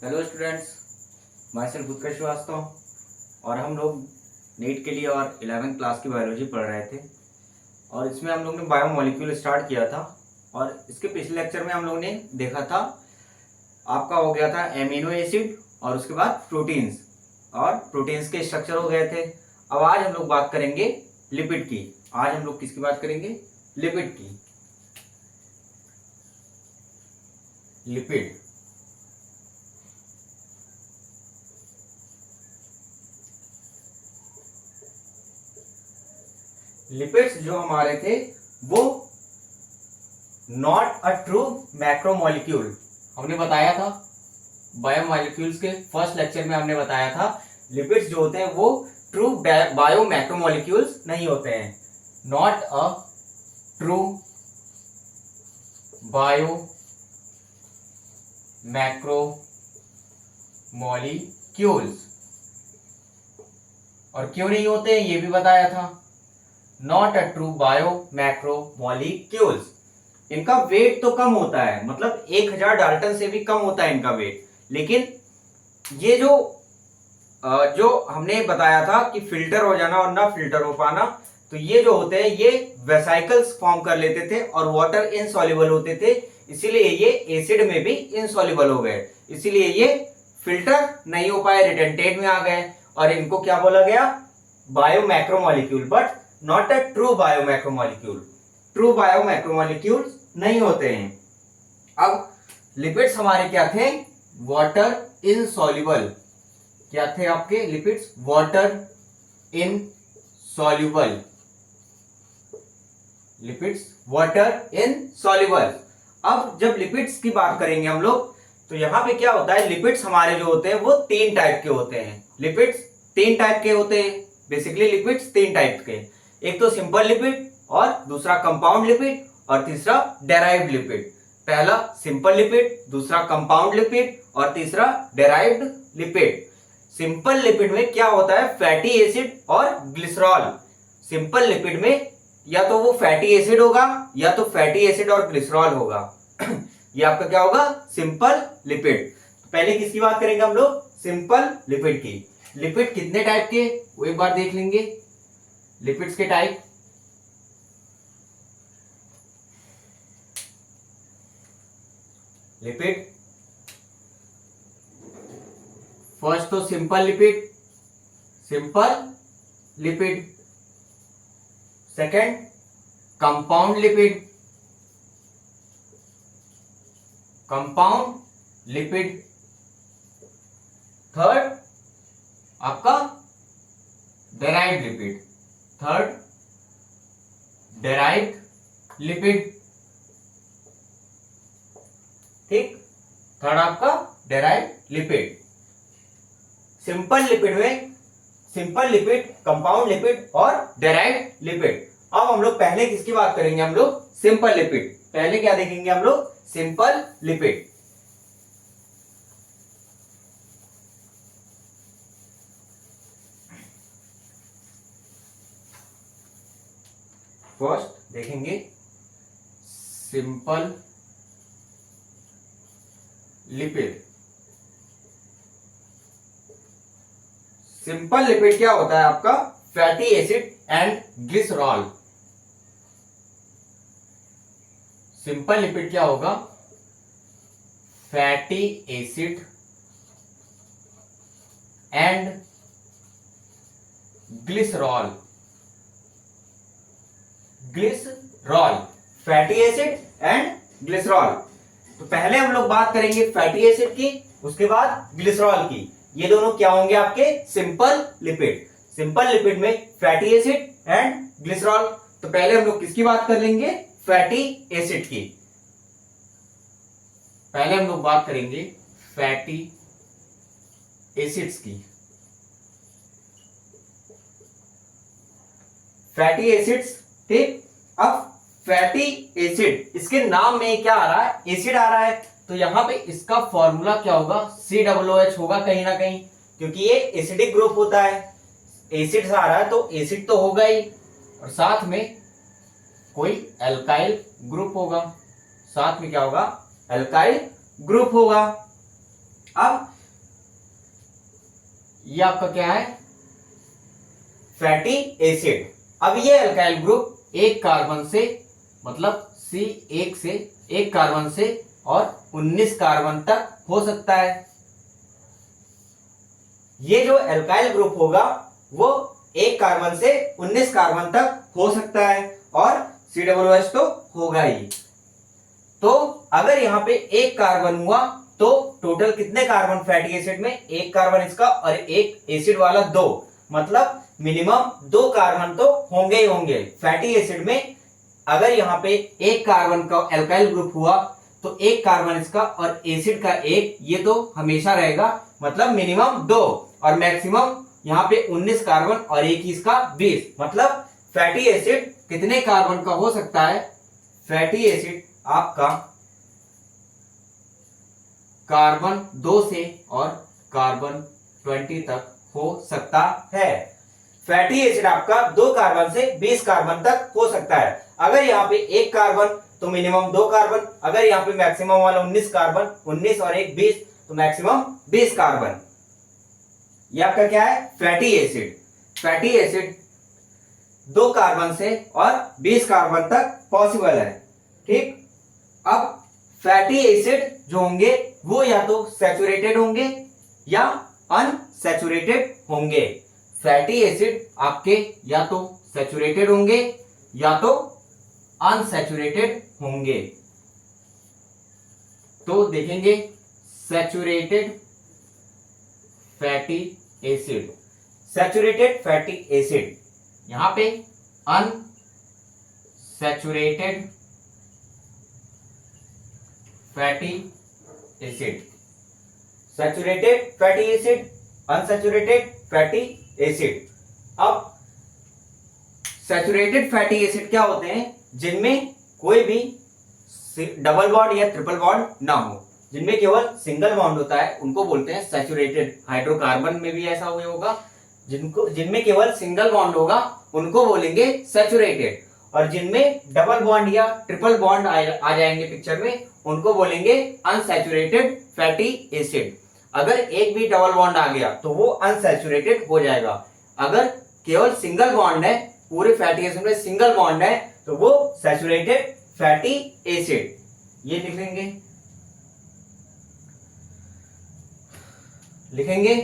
Hello students, my self उत्कर्ष श्रीवास्तव। और हम लोग नीट के लिए और 11वीं क्लास की बायोलॉजी पढ़ रहे थे और इसमें हम लोग ने बायोमोलिक्यूल स्टार्ट किया था। और इसके पिछले लेक्चर में हम लोग ने देखा था, आपका हो गया था एमिनो एसिड और उसके बाद प्रोटीन्स, और प्रोटीन्स के स्ट्रक्चर हो गए थे। अब आज हम लोग बात करेंगे लिपिड की। आज हम लोग किसकी बात करेंगे? लिपिड की। लिपिड लिपिड्स जो हमारे थे वो नॉट अ ट्रू मैक्रोमोलिक्यूल। हमने बताया था बायोमोलिक्यूल्स के फर्स्ट लेक्चर में, हमने बताया था लिपिड्स जो होते हैं वो ट्रू बायो मैक्रोमोलिक्यूल्स नहीं होते हैं। Not a true bio macromolecules. और क्यों नहीं होते हैं ये भी बताया था। Not a true bio macromolecules, इनका वेट तो कम होता है, मतलब 1000 डाल्टन से भी कम होता है इनका वेट। लेकिन ये जो हमने बताया था कि फिल्टर हो जाना और ना फिल्टर हो पाना, तो ये जो होते हैं ये वेसाइकल्स फॉर्म कर लेते थे और वाटर इनसॉल्युबल होते थे, इसीलिए ये एसिड में भी इनसॉल्युबल हो गए, इसीलिए ये फिल्टर नहीं हो पाए, रिटेंटेट में आ गए और इनको क्या बोला गया? Bio macromolecule. But not a true bio macromolecule. True bio macromolecule नहीं होते हैं। अब लिपिड्स हमारे क्या थे? Water insoluble. क्या थे आपके lipids? Water insoluble. Lipids water insoluble. अब जब लिपिड्स की बात करेंगे हम लोग, तो यहां पे क्या होता है, लिपिड्स हमारे जो होते हैं वो 3 टाइप के होते हैं। लिपिड्स 3 टाइप के होते हैं। बेसिकली लिपिड्स 3 टाइप के, एक तो सिंपल लिपिड, और दूसरा कंपाउंड लिपिड, और तीसरा डेराइव्ड लिपिड। पहला सिंपल लिपिड, दूसरा कंपाउंड लिपिड, और तीसरा डेराइव्ड लिपिड। सिंपल लिपिड में क्या होता है? फैटी एसिड और ग्लिसरॉल। सिंपल लिपिड में या तो वो फैटी एसिड होगा या तो फैटी एसिड और ग्लिसरॉल होगा। ये आपका क्या होगा? Simple lipid. पहले किसकी बात करेंगे हम लोग? सिंपल लिपिड की। लिपिड कितने टाइप के वो एक बार देख लेंगे। लिपिड्स के टाइप, लिपिड फर्स्ट तो simple lipid, simple lipid. Second compound lipid, compound lipid. Third आपका derived lipid, third derived lipid. ठीक, थर्ड आपका डेराइव्ड लिपिड। सिंपल लिपिड में सिंपल लिपिड, कंपाउंड लिपिड और डेराइव्ड लिपिड। अब हम लोग पहले किसकी बात करेंगे? हम लोग सिंपल लिपिड। पहले क्या देखेंगे हम लोग? Simple lipid. फर्स्ट देखेंगे सिंपल लिपिड। सिंपल लिपिड क्या होता है आपका? Fatty acid and glycerol. Simple lipid क्या होगा? Fatty acid and glycerol. Glycerol, fatty acid and glycerol. तो पहले हम लोग बात करेंगे फैटी एसिड की, उसके बाद ग्लिसरॉल की। ये दोनों क्या होंगे आपके? Simple lipid. सिंपल लिपिड में फैटी एसिड एंड ग्लिसरॉल। तो पहले हम लोग किसकी बात कर लेंगे? फैटी एसिड की। पहले हम लोग बात करेंगे फैटी एसिड्स की। फैटी एसिड्स, ठीक। अब फैटी एसिड, इसके नाम में क्या आ रहा है? एसिड आ रहा है, तो यहां पे इसका फॉर्मूला क्या होगा? COOH होगा कहीं ना कहीं, क्योंकि ये एसिडिक ग्रुप होता है। एसिड से आ रहा है तो एसिड तो होगा ही, और साथ में कोई एल्काइल ग्रुप होगा। साथ में क्या होगा? एल्काइल ग्रुप होगा। अब ये आपका क्या है, फैटी एसिड। अब ये अल्काइल ग्रुप एक कार्बन से, मतलब C1 से, एक कार्बन से और 19 कार्बन तक हो सकता है। ये जो अल्काइल ग्रुप होगा वो एक कार्बन से 19 कार्बन तक हो सकता है और COOH तो होगा ही। तो अगर यहाँ पे एक कार्बन हुआ तो टोटल कितने कार्बन फैटी एसिड में, एक कार्बन इसका और एक एसिड वाला दो, मतलब मिनिमम 2 कार्बन तो होंगे ही होंगे फैटी एसिड में। अगर यहाँ पे एक कार्बन का अल्काइल ग्रुप हुआ तो एक कार्बन इसका और एसिड का एक, ये तो हमेशा रहेगा, मतलब मिनिमम 2 और मैक्सिमम यहाँ पे 19 कार्बन और एक ही इसका 20, मतलब फैटी एसिड कितने कार्बन का हो सकता है, फैटी एसिड आपका कार्बन 2 से और कार्बन 20 तक हो सकता है। फैटी एसिड आपका 2 कार्बन से 20 कार्बन तक हो सकता है। अगर यहाँ पे एक कार्बन तो मिनिमम 2 कार्बन, अगर यहाँ पे मैक्सिमम वाला 19 कार्बन, 19 और एक 20, तो मैक्सिमम 20 कार्बन। ये आपका क्या है, fatty acid. Fatty acid 2 carbon से और 20 कार्बन तक पॉसिबल है। ठीक, अब फैटी एसिड जो होंगे वो या तो सैचुरेटेड होंगे या अनसैचुरेटेड होंगे। फैटी एसिड आपके या तो सैचुरेटेड होंगे या तो अनसैचुरेटेड होंगे। तो देखेंगे saturated fatty acid, saturated fatty acid, यहां पे unsaturated fatty acid, saturated fatty acid, unsaturated fatty acid. अब सैचुरेटेड फैटी एसिड क्या होते हैं, जिनमें कोई भी डबल बॉन्ड या ट्रिपल बॉन्ड ना हो, जिनमें केवल सिंगल बॉन्ड होता है, उनको बोलते हैं सैचुरेटेड। हाइड्रोकार्बन में भी ऐसा हुआ होगा, जिनमें केवल सिंगल बॉन्ड होगा उनको बोलेंगे सैचुरेटेड, और जिनमें डबल बॉन्ड या ट्रिपल बॉन्ड आ जाएंगे पिक्चर में, उनको बोलेंगे अनसैचुरेटेड फैटी एसिड। अगर एक भी डबल बॉन्ड आ गया तो वो अनसैचुरेटेड हो जाएगा। अगर केवल सिंगल बॉन्ड है, पूरे फैटी एसिड में सिंगल बॉन्ड है, तो वो सैचुरेटेड फैटी एसिड। ये लिखेंगे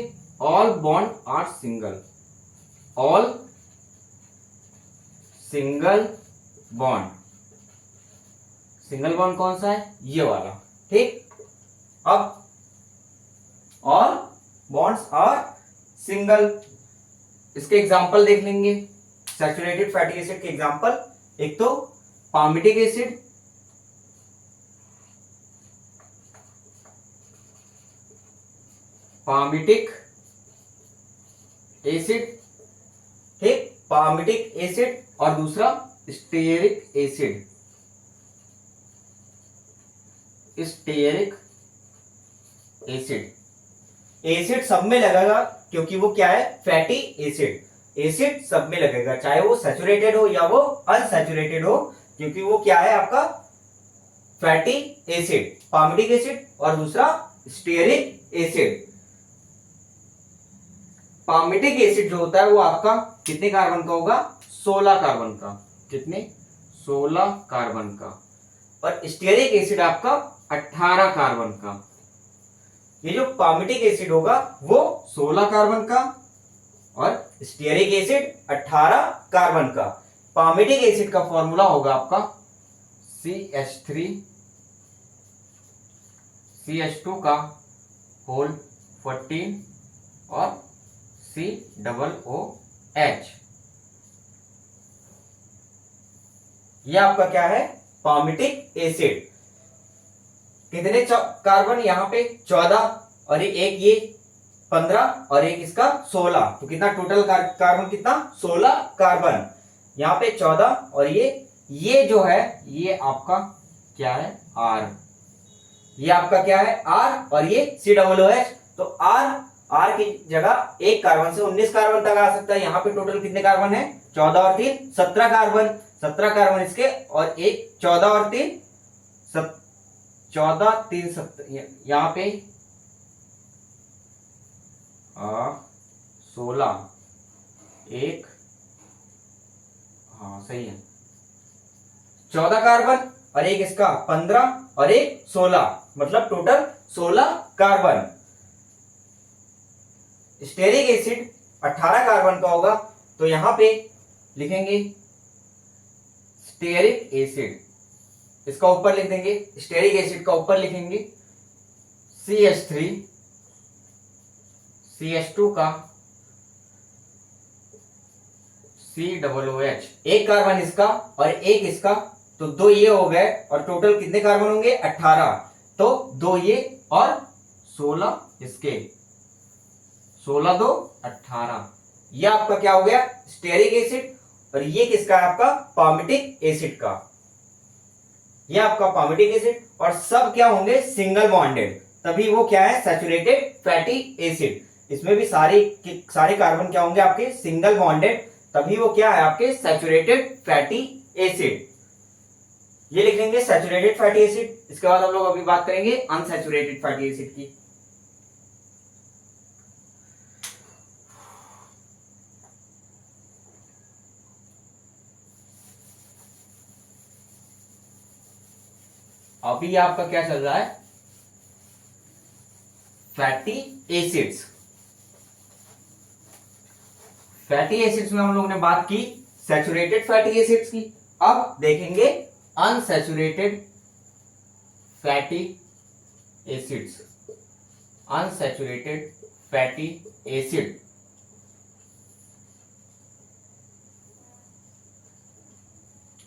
all bond are single, all single bond. Single bond कौन सा है, ये वाला। ठीक, अब ऑल बॉन्ड्स आर सिंगल, इसके एग्जांपल देख लेंगे सैचुरेटेड फैटी एसिड के एग्जांपल। एक तो पामिटिक एसिड, पामिटिक एसिड, ठीक, पामिटिक एसिड, और दूसरा stearic acid, stearic acid. Acid सब में लगेगा क्योंकि वो क्या है, फैटी एसिड। एसिड सब में लगेगा, चाहे वो सैचुरेटेड हो या वो अनसैचुरेटेड हो, क्योंकि वो क्या है आपका फैटी एसिड, पामिटिक एसिड, और दूसरा स्टेयरिक एसिड। पामिटिक एसिड जो होता है वो आपका कितने कार्बन का होगा, 16 कार्बन का। कितने, 16 कार्बन का। और स्टेयरिक एसिड आपका 18 कार्बन का। ये जो पामिटिक एसिड होगा वो 16 कार्बन का और स्टेयरिक एसिड 18 कार्बन का। पामिटिक एसिड का फॉर्मूला होगा आपका CH3 CH2 का होल 14 और COOH। ये आपका क्या है, पामिटिक एसिड। कितने कार्बन, यहाँ पे 14 और एक ये 15 और एक इसका 16, तो कितना टोटल कार्बन, कितना 16 कार्बन। यहाँ पे 14 और ये जो है ये आपका क्या है, R। ये आपका क्या है, R, और ये COOH। तो R की जगह एक कार्बन से 19 कार्बन तक आ सकता है। यहाँ पे टोटल कितने कार्बन है, 14 और 3 17 कार्बन। 17 कार्बन इसके, और एक 14 और 3 14 3 17, यहाँ पे 16 एक, हाँ सही है, 14 कार्बन और एक इसका 15 और एक 16, मतलब total 16 carbon. Stearic acid 18 carbon का होगा, तो यहां पे लिखेंगे स्टेरिक एसिड, इसका ऊपर लिख देंगे, स्टेरिक एसिड का ऊपर लिखेंगे CH3, CH2 का COOH, एक कार्बन इसका और एक इसका, तो दो ये हो गए और टोटल कितने कार्बन होंगे 18, तो दो ये और 16 इसके, 16 दो 18, ये आपका क्या हो गया स्टेरिक एसिड। और ये किसका है आपका पामिटिक एसिड का, ये आपका पामिटिक एसिड। और सब क्या होंगे सिंगल बॉन्डेड, तभी वो क्या है सैचुरेटेड फैटी एसिड। इसमें भी सारे कार्बन क्या होंगे आपके सिंगल बॉन्डेड, तभी वो क्या है आपके सैचुरेटेड फैटी एसिड। ये लिख लेंगे सैचुरेटेड फैटी एसिड। इसके बाद हम लोग अभी बात करेंगे अनसैचुरेटेड फैटी एसिड की। अभी आपका क्या चल रहा है फैटी एसिड्स। फैटी एसिड्स में हम लोगों ने बात की सैचुरेटेड फैटी एसिड्स की, अब देखेंगे unsaturated fatty acids. Unsaturated fatty acid,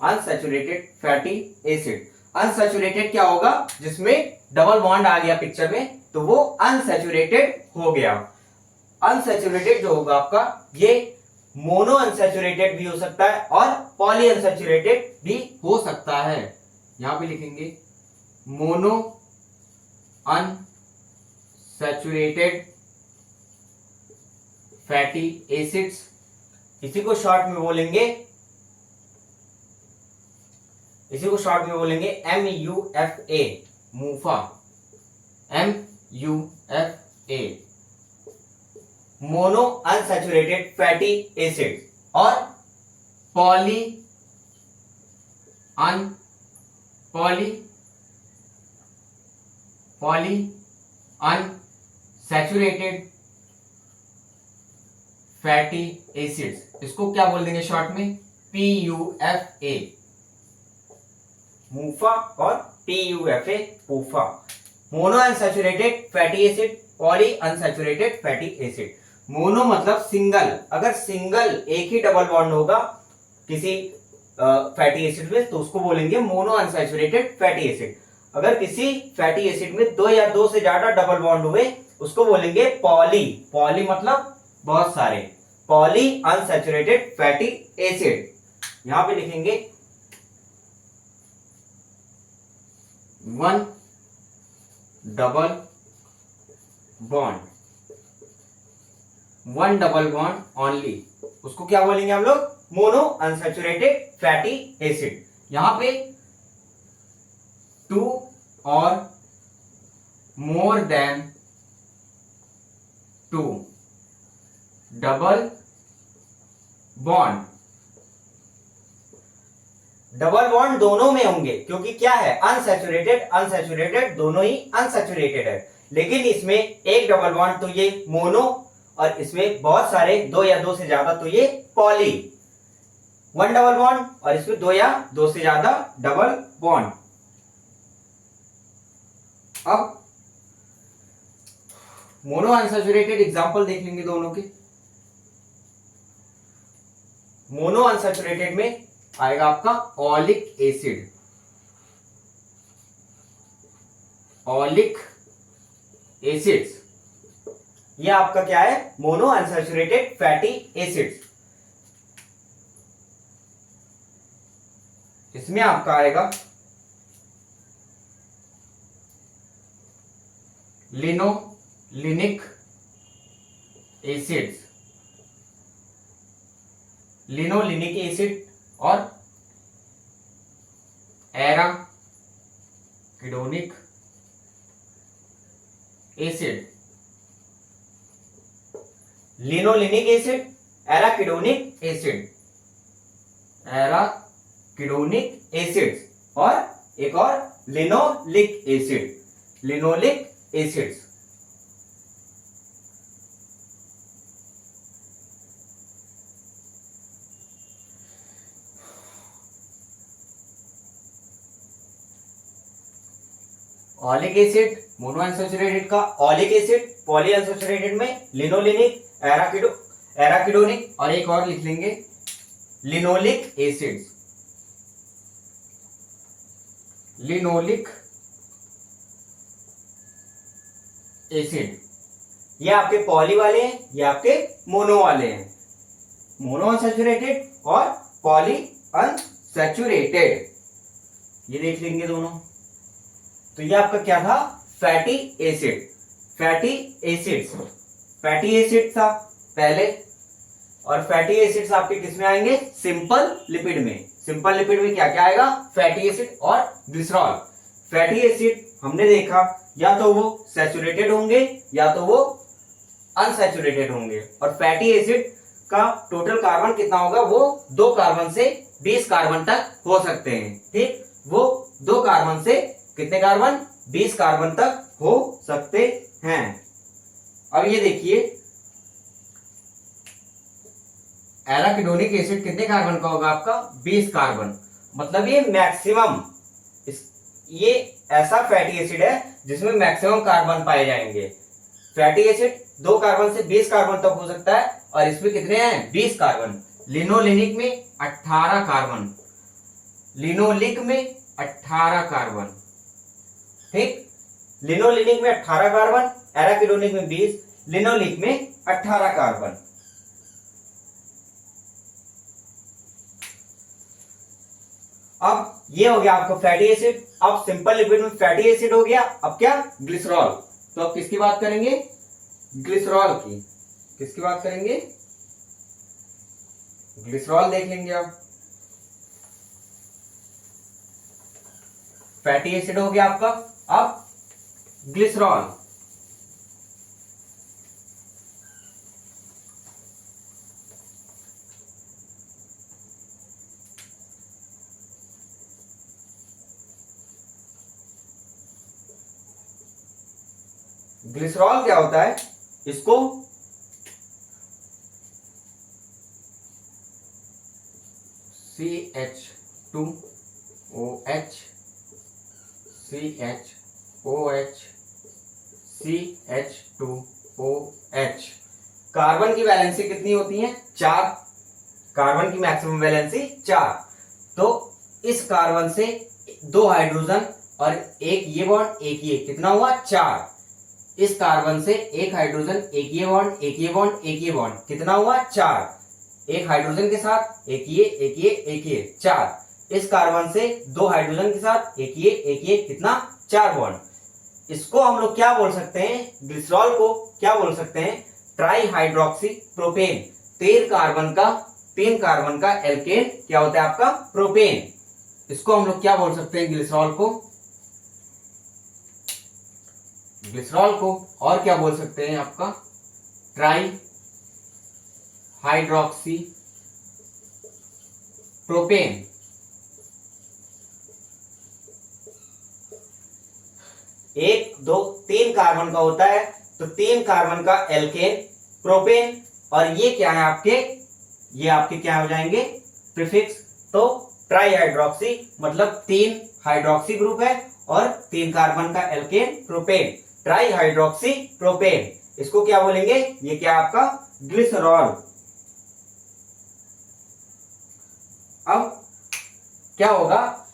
unsaturated fatty acid. Unsaturated क्या होगा जिसमें डबल बॉन्ड आ गया पिक्चर में, तो वो अनसैचुरेटेड हो गया। अनसैचुरेटेड जो होगा आपका ये मोनो अनसैचुरेटेड भी हो सकता है और पॉली अनसैचुरेटेड भी हो सकता है। यहां पे लिखेंगे मोनो अनसैचुरेटेड फैटी एसिड्स, इसी को शॉर्ट में बोलेंगे MUFA, मूफा, MUFA, mono unsaturated fatty acid. और पॉली अनसैचुरेटेड फैटी एसिड्स, इसको क्या बोल देंगे शॉर्ट में PUFA, मूफा और PUFA, PUFA. Mono unsaturated fatty acid, poly unsaturated fatty acid. Mono मतलब सिंगल, अगर सिंगल एक ही डबल बॉन्ड होगा किसी फैटी एसिड में तो उसको बोलेंगे मोनो अनसैचुरेटेड फैटी एसिड। अगर किसी फैटी एसिड में दो या दो से ज्यादा डबल बॉन्ड हुए उसको बोलेंगे पॉली, पॉली मतलब बहुत सारे, पॉली अनसैचुरेटेड फैटी एसिड। यहां पे लिखेंगे वन डबल बॉन्ड ओनली, उसको क्या बोलेंगे हम लोग मोनो अनसैचुरेटेड फैटी एसिड। यहां पे 2 और मोर देन 2 डबल बॉन्ड दोनों में होंगे, क्योंकि क्या है अनसैचुरेटेड दोनों ही अनसैचुरेटेड है, लेकिन इसमें एक डबल बॉन्ड तो ये मोनो और इसमें बहुत सारे दो या दो से ज्यादा तो ये पॉली। वन डबल बॉन्ड और इसमें दो या दो से ज्यादा डबल बॉन्ड। अब मोनो अनसैचुरेटेड एग्जांपल देख लेंगे दोनों के। मोनो अनसैचुरेटेड में आएगा आपका ऑलिक एसिड, ये आपका क्या है मोनो अनसैचुरेटेड फैटी एसिड्स। इसमें आपका आएगा लिनोलिनिक एसिड और arachidonic acid. Linolenic acid, arachidonic acid, arachidonic acid, और एक और linoleic acid, linoleic acids. Oleic acid mono unsaturated का ऑलिक एसिड, पॉली अनसैचुरेटेड में लिनोलेनिक, एराकिडोनिक, और एक और लिख लेंगे लिनोलिक एसिड, लिनोलिक एसिड। ये आपके पॉली वाले हैं, ये आपके मोनो वाले हैं, मोनो अनसैचुरेटेड और पॉली अनसैचुरेटेड, ये देख लेंगे दोनों। तो ये आपका क्या था, fatty acid, fatty acids, fatty acid था पहले, और फैटी एसिड्स आपके किसमें आएंगे, सिंपल लिपिड में। सिंपल लिपिड में क्या क्या आएगा, फैटी एसिड और ग्लिसरॉल। फैटी एसिड हमने देखा या तो वो सैचुरेटेड होंगे या तो वो अनसैचुरेटेड होंगे, और फैटी एसिड का टोटल कार्बन कितना होगा, वो 2 कार्बन से 20 कार्बन तक हो सकते हैं। ठीक, वो 2 कार्बन से कितने कार्बन, 20 कार्बन तक हो सकते हैं। अब ये देखिए एराकिडोनिक एसिड कितने कार्बन का होगा आपका, 20 कार्बन, मतलब ये मैक्सिमम, ये ऐसा फैटी एसिड है जिसमें मैक्सिमम कार्बन पाए जाएंगे। फैटी एसिड 2 कार्बन से 20 कार्बन तक हो सकता है, और इसमें कितने हैं, 20 कार्बन। लिनोलेनिक में 18 कार्बन, लिनोलिक में 18 कार्बन। ठीक, लिनोलेनिक में 18 कार्बन, एराकिडोनिक में 20, लिनोलिक में 18 कार्बन। अब ये हो गया आपका फैटी एसिड। अब सिंपल लिपिड में फैटी एसिड हो गया, अब क्या, ग्लिसरॉल। तो अब किसकी बात करेंगे, ग्लिसरॉल की। किसकी बात करेंगे, ग्लिसरॉल देख लेंगे। अब फैटी एसिड हो गया आपका, अब ग्लिसरॉल। ग्लिसरॉल क्या होता है, इसको CH2OH, CHOH, CH2OH। कार्बन की वैलेंसी कितनी होती है, 4। कार्बन की मैक्सिमम वैलेंसी 4। तो इस कार्बन से 2 हाइड्रोजन और एक ये बॉन्ड, एक ये, कितना हुआ, 4। इस कार्बन से एक हाइड्रोजन, एक ये बॉन्ड, एक ये बॉन्ड, एक ये बॉन्ड, कितना हुआ, 4। एक हाइड्रोजन के साथ एक ये, एक ये, एक ये, 4। इस कार्बन से 2 हाइड्रोजन के साथ एक ये, कितना, 4 बॉन्ड। इसको हम लोग क्या बोल सकते हैं, ग्लिसरॉल को क्या बोल सकते हैं, ट्राई हाइड्रोक्सी प्रोपेन। 3 कार्बन का एल्केन क्या होता है आपका, प्रोपेन। इसको हम लोग क्या बोल सकते हैं, ग्लिसरॉल को, ग्लिसरॉल को और क्या बोल सकते हैं आपका, ट्राई हाइड्रोक्सी प्रोपेन। एक, दो, 3 कार्बन का होता है, तो 3 कार्बन का एल्केन प्रोपेन, और ये क्या है आपके, ये आपके क्या हो जाएंगे, प्रीफिक्स। तो ट्राई हाइड्रोक्सी मतलब 3 हाइड्रोक्सी ग्रुप है और 3 कार्बन का alkane propane, trihydroxy propane. इसको क्या बोलेंगे, ये क्या आपका, ग्लिसरॉल। अब क्या होगा,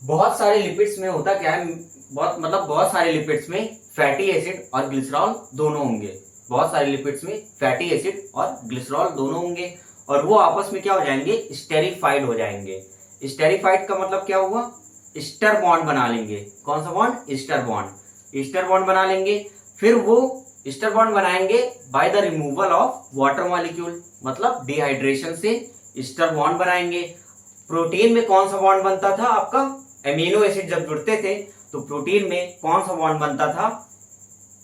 बहुत सारे लिपिड्स में होता क्या है, बहुत सारे लिपिड्स में फैटी एसिड और ग्लिसरॉल दोनों होंगे। बहुत सारे लिपिड्स में फैटी एसिड और ग्लिसरॉल दोनों होंगे, और वो आपस में क्या हो जाएंगे, स्टेरिफाइड हो जाएंगे। स्टेरिफाइड का मतलब क्या हुआ, ईस्टर बॉन्ड बना लेंगे। कौन सा bond, ester bond. Ester bond बना लेंगे, फिर वो ईस्टर बॉन्ड बनाएंगे by the removal of water molecule, मतलब डिहाइड्रेशन से ईस्टर बॉन्ड बनाएंगे। प्रोटीन में कौन सा बॉन्ड बनता था आपका, एमिनो एसिड जब जुड़ते थे तो प्रोटीन में कौन सा बॉन्ड बनता था,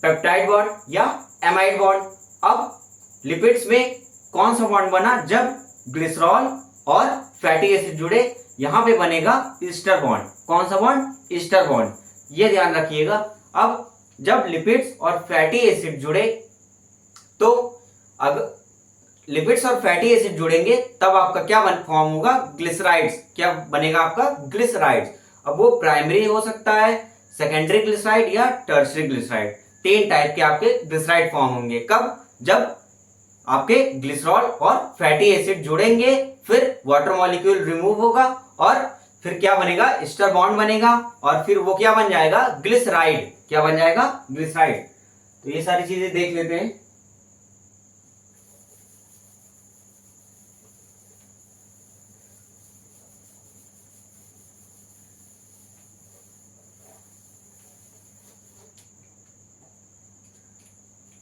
पेप्टाइड बॉन्ड या एमाइड बॉन्ड। अब लिपिड्स में कौन सा बॉन्ड बना, जब ग्लिसरॉल और फैटी एसिड जुड़े, यहां पे बनेगा ईस्टर बॉन्ड। कौन सा बॉन्ड, ईस्टर बॉन्ड, ये ध्यान रखिएगा। अब जब लिपिड्स और फैटी एसिड जुड़े, तो अगर लिपिड्स और फैटी एसिड जुड़ेंगे तब आपका क्या फॉर्म होगा, ग्लिसराइड्स। क्या बनेगा आपका, ग्लिसराइड्स। अब वो प्राइमरी हो सकता है, सेकेंडरी ग्लिसराइड या टर्शियरी ग्लिसराइड। 3 टाइप के आपके ग्लिसराइड फॉर्म होंगे। कब, जब आपके ग्लिसरॉल और फैटी एसिड जुड़ेंगे, फिर वाटर मॉलिक्यूल रिमूव होगा और फिर क्या बनेगा, एस्टर बॉन्ड बनेगा और फिर वो क्या बन जाएगा, ग्लिसराइड। क्या बन जाएगा, ग्लिसराइड। तो ये सारी चीजें देख लेते हैं।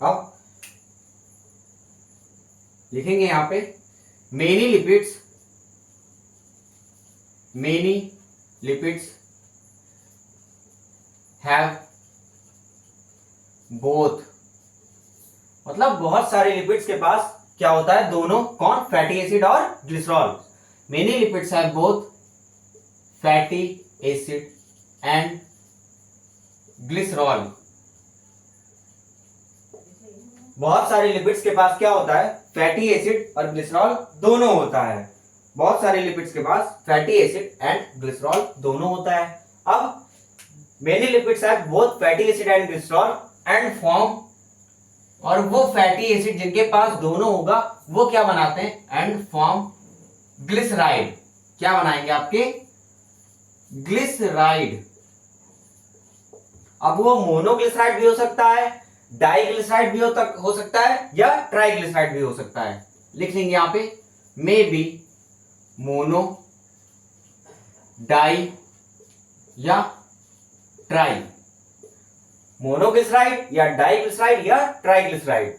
अब लिखेंगे यहां पे मेनी लिपिड्स हैव बोथ, मतलब बहुत सारे लिपिड्स के पास क्या होता है, दोनों। कौन, फैटी एसिड और glycerol. Many lipids have both fatty acid and glycerol. बहुत सारे लिपिड्स के पास क्या होता है, फैटी एसिड और ग्लिसरॉल दोनों होता है। बहुत सारे लिपिड्स के पास फैटी एसिड एंड ग्लिसरॉल दोनों होता है। अब many lipids have both fatty acid and glycerol and form, और वो फैटी एसिड जिनके पास दोनों होगा वो क्या बनाते हैं, एंड फॉर्म ग्लिसराइड। क्या बनाएंगे आपके, ग्लिसराइड। अब वो मोनोग्लिसराइड भी हो सकता है, डाइग्लिसराइड भी हो सकता है या ट्राइग्लिसराइड भी हो सकता है। लिख लेंगे यहां पे, मे बी मोनो, डाई या ट्राई। मोनोग्लिसराइड या डाइग्लिसराइड या ट्राइग्लिसराइड।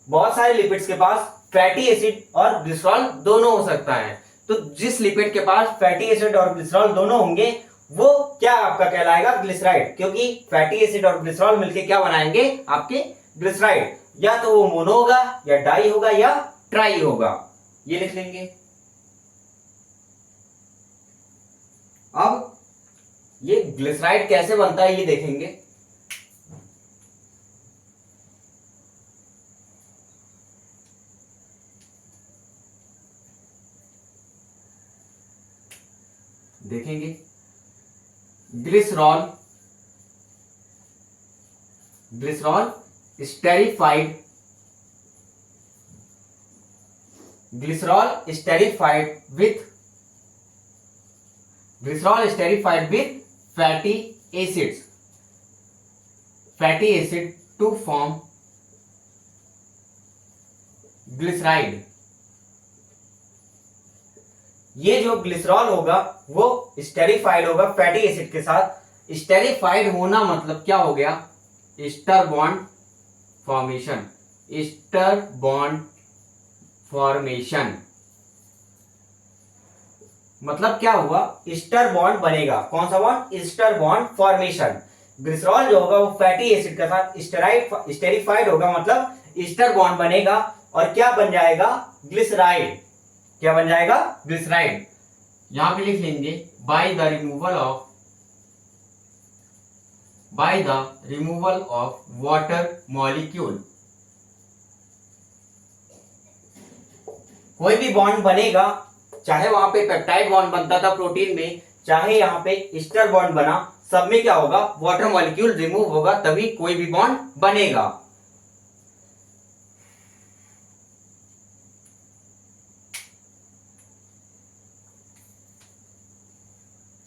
बहुत सारे लिपिड्स के पास फैटी एसिड और ग्लिसरॉल दोनों हो सकता है। तो जिस लिपिड के पास फैटी एसिड और ग्लिसरॉल दोनों होंगे वो क्या आपका कहलाएगा, ग्लिसराइड। क्योंकि फैटी एसिड और ग्लिसरॉल मिलके क्या बनाएंगे, आपके ग्लिसराइड। या तो वो मोनो होगा या डाई होगा या ट्राई होगा। ये लिख लेंगे। अब ये ग्लिसराइड कैसे बनता है ये देखेंगे। देखेंगे glycerol esterified, glycerol esterified with fatty acid to form glyceride. ये जो ग्लिसरॉल होगा वो स्टेरिफाइड होगा फैटी एसिड के साथ। स्टेरिफाइड होना मतलब क्या हो गया, ईस्टर बॉन्ड फॉर्मेशन। मतलब क्या हुआ, ईस्टर बॉन्ड बनेगा। कौन सा bond, ester bond formation. Glycerol जो होगा वो फैटी एसिड के साथ स्टेरिफाइड होगा, मतलब ईस्टर बॉन्ड बनेगा और क्या बन जाएगा, ग्लिसराइड। क्या बन जाएगा, ग्लिसराइड। यहां पे लिख लेंगे by the removal of water molecule. कोई भी बॉन्ड बनेगा, चाहे वहां पे पेप्टाइड बॉन्ड बनता था प्रोटीन में, चाहे यहां पे ईस्टर बॉन्ड बना, सब में क्या होगा, वाटर मॉलिक्यूल रिमूव होगा तभी कोई भी बॉन्ड बनेगा।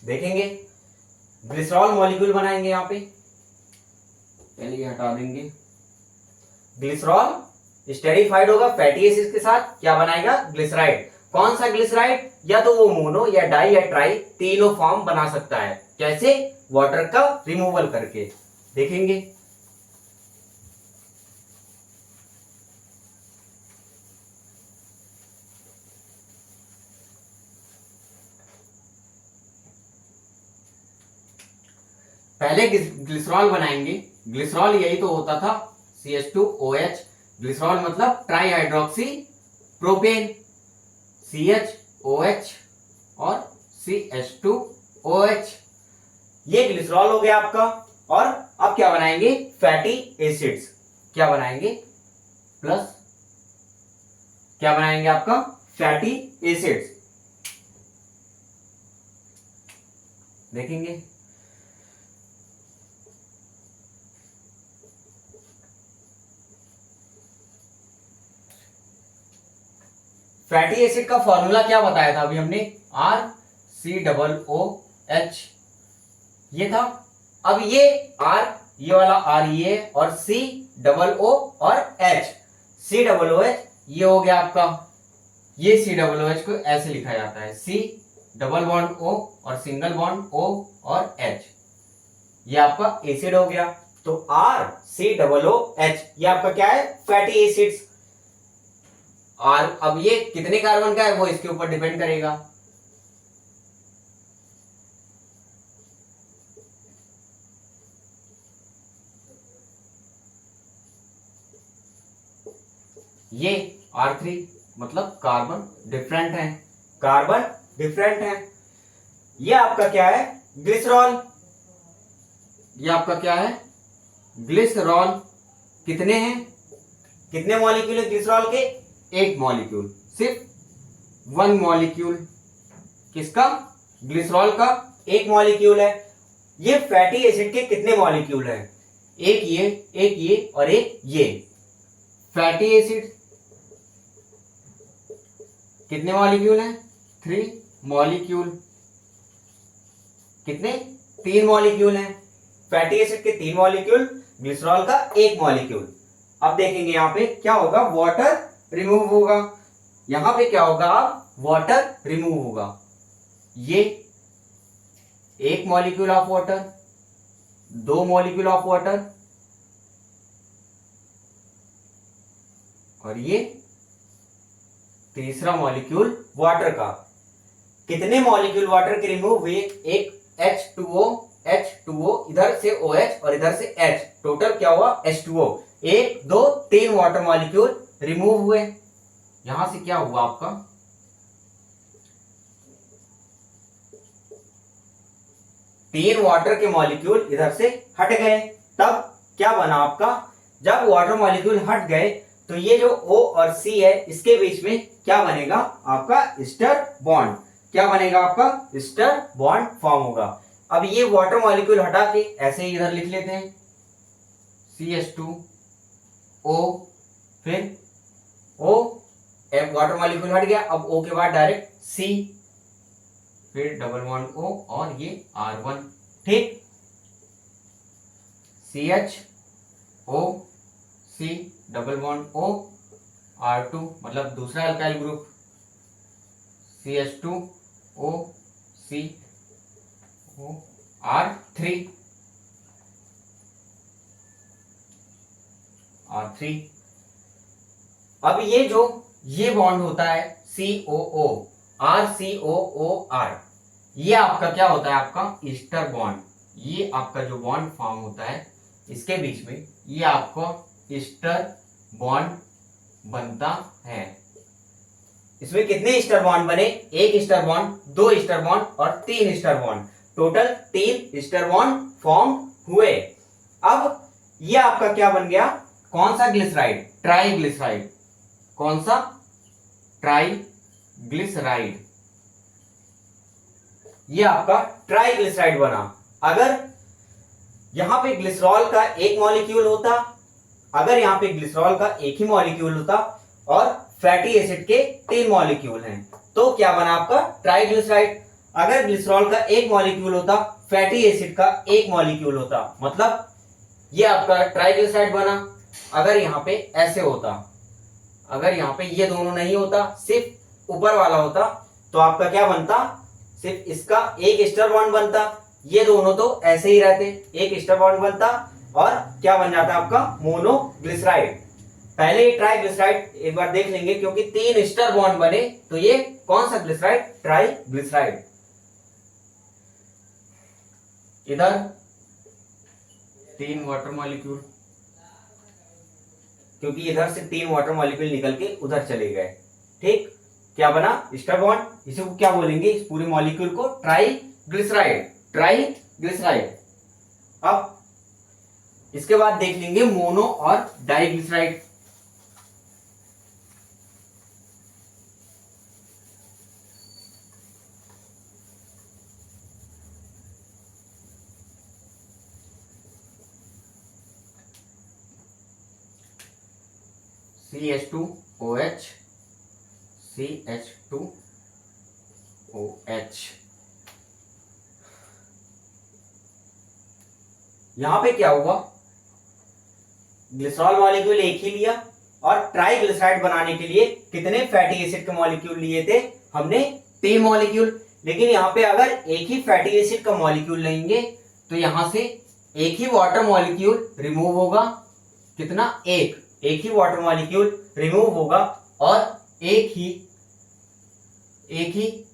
देखेंगे ग्लिसरॉल मॉलिक्यूल बनाएंगे। यहां पे पहले ये हटा देंगे। ग्लिसरॉल स्टेरिफाइड होगा फैटी एसिड के साथ, क्या बनाएगा, ग्लिसराइड। कौन सा ग्लिसराइड, या तो वो मोनो या डाई या ट्राई, तीनों फॉर्म बना सकता है। कैसे, वाटर का रिमूवल करके। देखेंगे पहले ग्लिसरॉल बनाएंगे। ग्लिसरॉल यही तो होता था, CH2OH। ग्लिसरॉल मतलब ट्राई हाइड्रोक्सी प्रोपेन, CHOH और CH2OH, ये ग्लिसरॉल हो गया आपका। और अब क्या बनाएंगे, फैटी एसिड्स। क्या बनाएंगे, प्लस क्या बनाएंगे आपका, फैटी एसिड्स। देखेंगे फैटी एसिड का फॉर्मूला क्या बताया था अभी हमने, RCOOH, ये था। अब ये R, ये वाला R ये और COO और H, COOH ये हो गया आपका। ये COOH को ऐसे लिखा जाता है, C डबल बॉन्ड O और सिंगल बॉन्ड O और H, ये आपका एसिड हो गया। तो RCOOH ये आपका क्या है, फैटी एसिड्स। और अब ये कितने कार्बन का है वो इसके ऊपर डिपेंड करेगा। ये R3 मतलब कार्बन डिफरेंट है, कार्बन डिफरेंट है। ये आपका क्या है, ग्लिसरॉल। ये आपका क्या है, ग्लिसरॉल। कितने हैं, कितने मॉलिक्यूल है ग्लिसरॉल के, एक मॉलिक्यूल, सिर्फ वन मॉलिक्यूल। किसका, ग्लिसरॉल का एक मॉलिक्यूल है। ये फैटी एसिड के कितने मॉलिक्यूल है, एक ये और एक ये। फैटी एसिड कितने मॉलिक्यूल हैं, 3 मॉलिक्यूल। कितने, 3 मॉलिक्यूल हैं। फैटी एसिड के 3 मॉलिक्यूल, ग्लिसरॉल का एक मॉलिक्यूल। अब देखेंगे यहां पे क्या होगा, वाटर रिमूव होगा। यहां पे क्या होगा, वाटर रिमूव होगा। ये एक molecule of water, 2 molecule of water, और ये तीसरा मॉलिक्यूल वाटर का। कितने मॉलिक्यूल वाटर के रिमूव हुए, एक H2O इधर से OH और इधर से H, टोटल क्या हुआ, H2O। 1 2 3 वाटर मॉलिक्यूल रिमूव हुए। यहां से क्या हुआ आपका, 3 वाटर के मॉलिक्यूल इधर से हट गए। तब क्या बना आपका, जब वाटर मॉलिक्यूल हट गए तो ये जो O और C है इसके बीच में क्या बनेगा आपका, स्टर बॉन्ड। क्या बनेगा आपका, स्टर बॉन्ड फॉर्म होगा। अब ये वाटर मॉलिक्यूल हटा के ऐसे ही इधर लिख लेते हैं, CH2O, फिर O, वाटर मॉलिक्यूल हट गया, अब O के बाद डायरेक्ट C, फिर डबल बॉन्ड O और ये R1, ठीक। CHO, C double bond O, R2 मतलब दूसरा alkyl group, CH2O, C O, R3, R3। अब ये जो ये बॉन्ड होता है COO, RCOOR, ये आपका क्या होता है, आपका ईस्टर बॉन्ड। ये आपका जो बॉन्ड फॉर्म होता है इसके बीच में, ये आपको ईस्टर बॉन्ड बनता है। इसमें कितने ईस्टर बॉन्ड बने, एक ईस्टर बॉन्ड, 2 ईस्टर बॉन्ड और 3 ester bond, total 3 ester bond form हुए। अब ये आपका क्या बन गया, कौन सा ग्लिसराइड, ट्राइग्लिसराइड। कौन सा, ट्राइग्लिसराइड। ये आपका ट्राइग्लिसराइड बना। अगर यहां पे ग्लिसरॉल का एक मॉलिक्यूल होता, अगर यहां पे ग्लिसरॉल का एक ही मॉलिक्यूल होता और फैटी एसिड के 3 मॉलिक्यूल हैं, तो क्या बना आपका, ट्राइग्लिसराइड। अगर ग्लिसरॉल का एक मॉलिक्यूल होता, फैटी एसिड का एक मॉलिक्यूल होता, मतलब ये आपका ट्राइग्लिसराइड बना। अगर यहां पे ऐसे होता, अगर यहां पे ये दोनों नहीं होता, सिर्फ ऊपर वाला होता, तो आपका क्या बनता, सिर्फ इसका एक ईस्टर बॉन्ड बनता। ये दोनों तो ऐसे ही रहते, एक ईस्टर बॉन्ड बनता और क्या बन जाता आपका, मोनोग्लिसराइड। पहले ये ट्राइग्लिसराइड एक बार देख लेंगे, क्योंकि 3 ईस्टर बॉन्ड बने, तो ये कौन सा ग्लिसराइड, ट्राइग्लिसराइड। इधर 3 वाटर मॉलिक्यूल, क्योंकि इधर से 3 वाटर मॉलिक्यूल निकल के उधर चले गए। ठीक, क्या बना? Ester bond. इसे को क्या बोलेंगे? इस पूरे मॉलिक्यूल को ट्राइग्लिसराइड, ट्राइग्लिसराइड। अब इसके बाद देख लेंगे मोनो और डाइग्लिसराइड। CH2OH, CH2OH। यहां पे क्या हुआ? ग्लिसरॉल मॉलिक्यूल एक ही लिया और ट्राइग्लिसराइड बनाने के लिए कितने फैटी एसिड के मॉलिक्यूल लिए थे? हमने 3 मॉलिक्यूल। लेकिन यहां पे अगर एक ही फैटी एसिड का मॉलिक्यूल लेंगे तो यहां से एक ही वाटर मॉलिक्यूल रिमूव होगा। कितना? एक ही वाटर मॉलिक्यूल रिमूव होगा और एक ही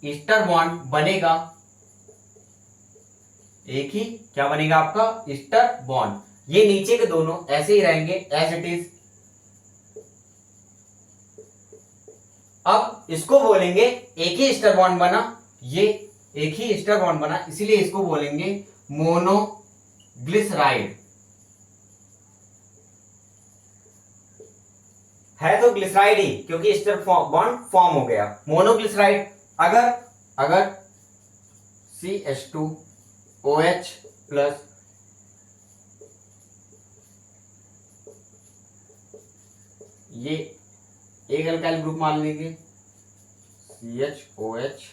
ईस्टर बॉन्ड बनेगा। एक ही क्या बनेगा आपका? Ester bond. ये नीचे के दोनों ऐसे ही रहेंगे एज इट इज। अब इसको बोलेंगे एक ही ईस्टर बॉन्ड बना, ये एक ही ईस्टर बॉन्ड बना, इसीलिए इसको बोलेंगे मोनोग्लिसराइड। है तो ग्लिसराइड ही, क्योंकि ईस्टर बॉन्ड फॉर्म हो गया। मोनोग्लिसराइड अगर CH2OH प्लस ये एक अल्काइल ग्रुप मान लेंगे CHOH।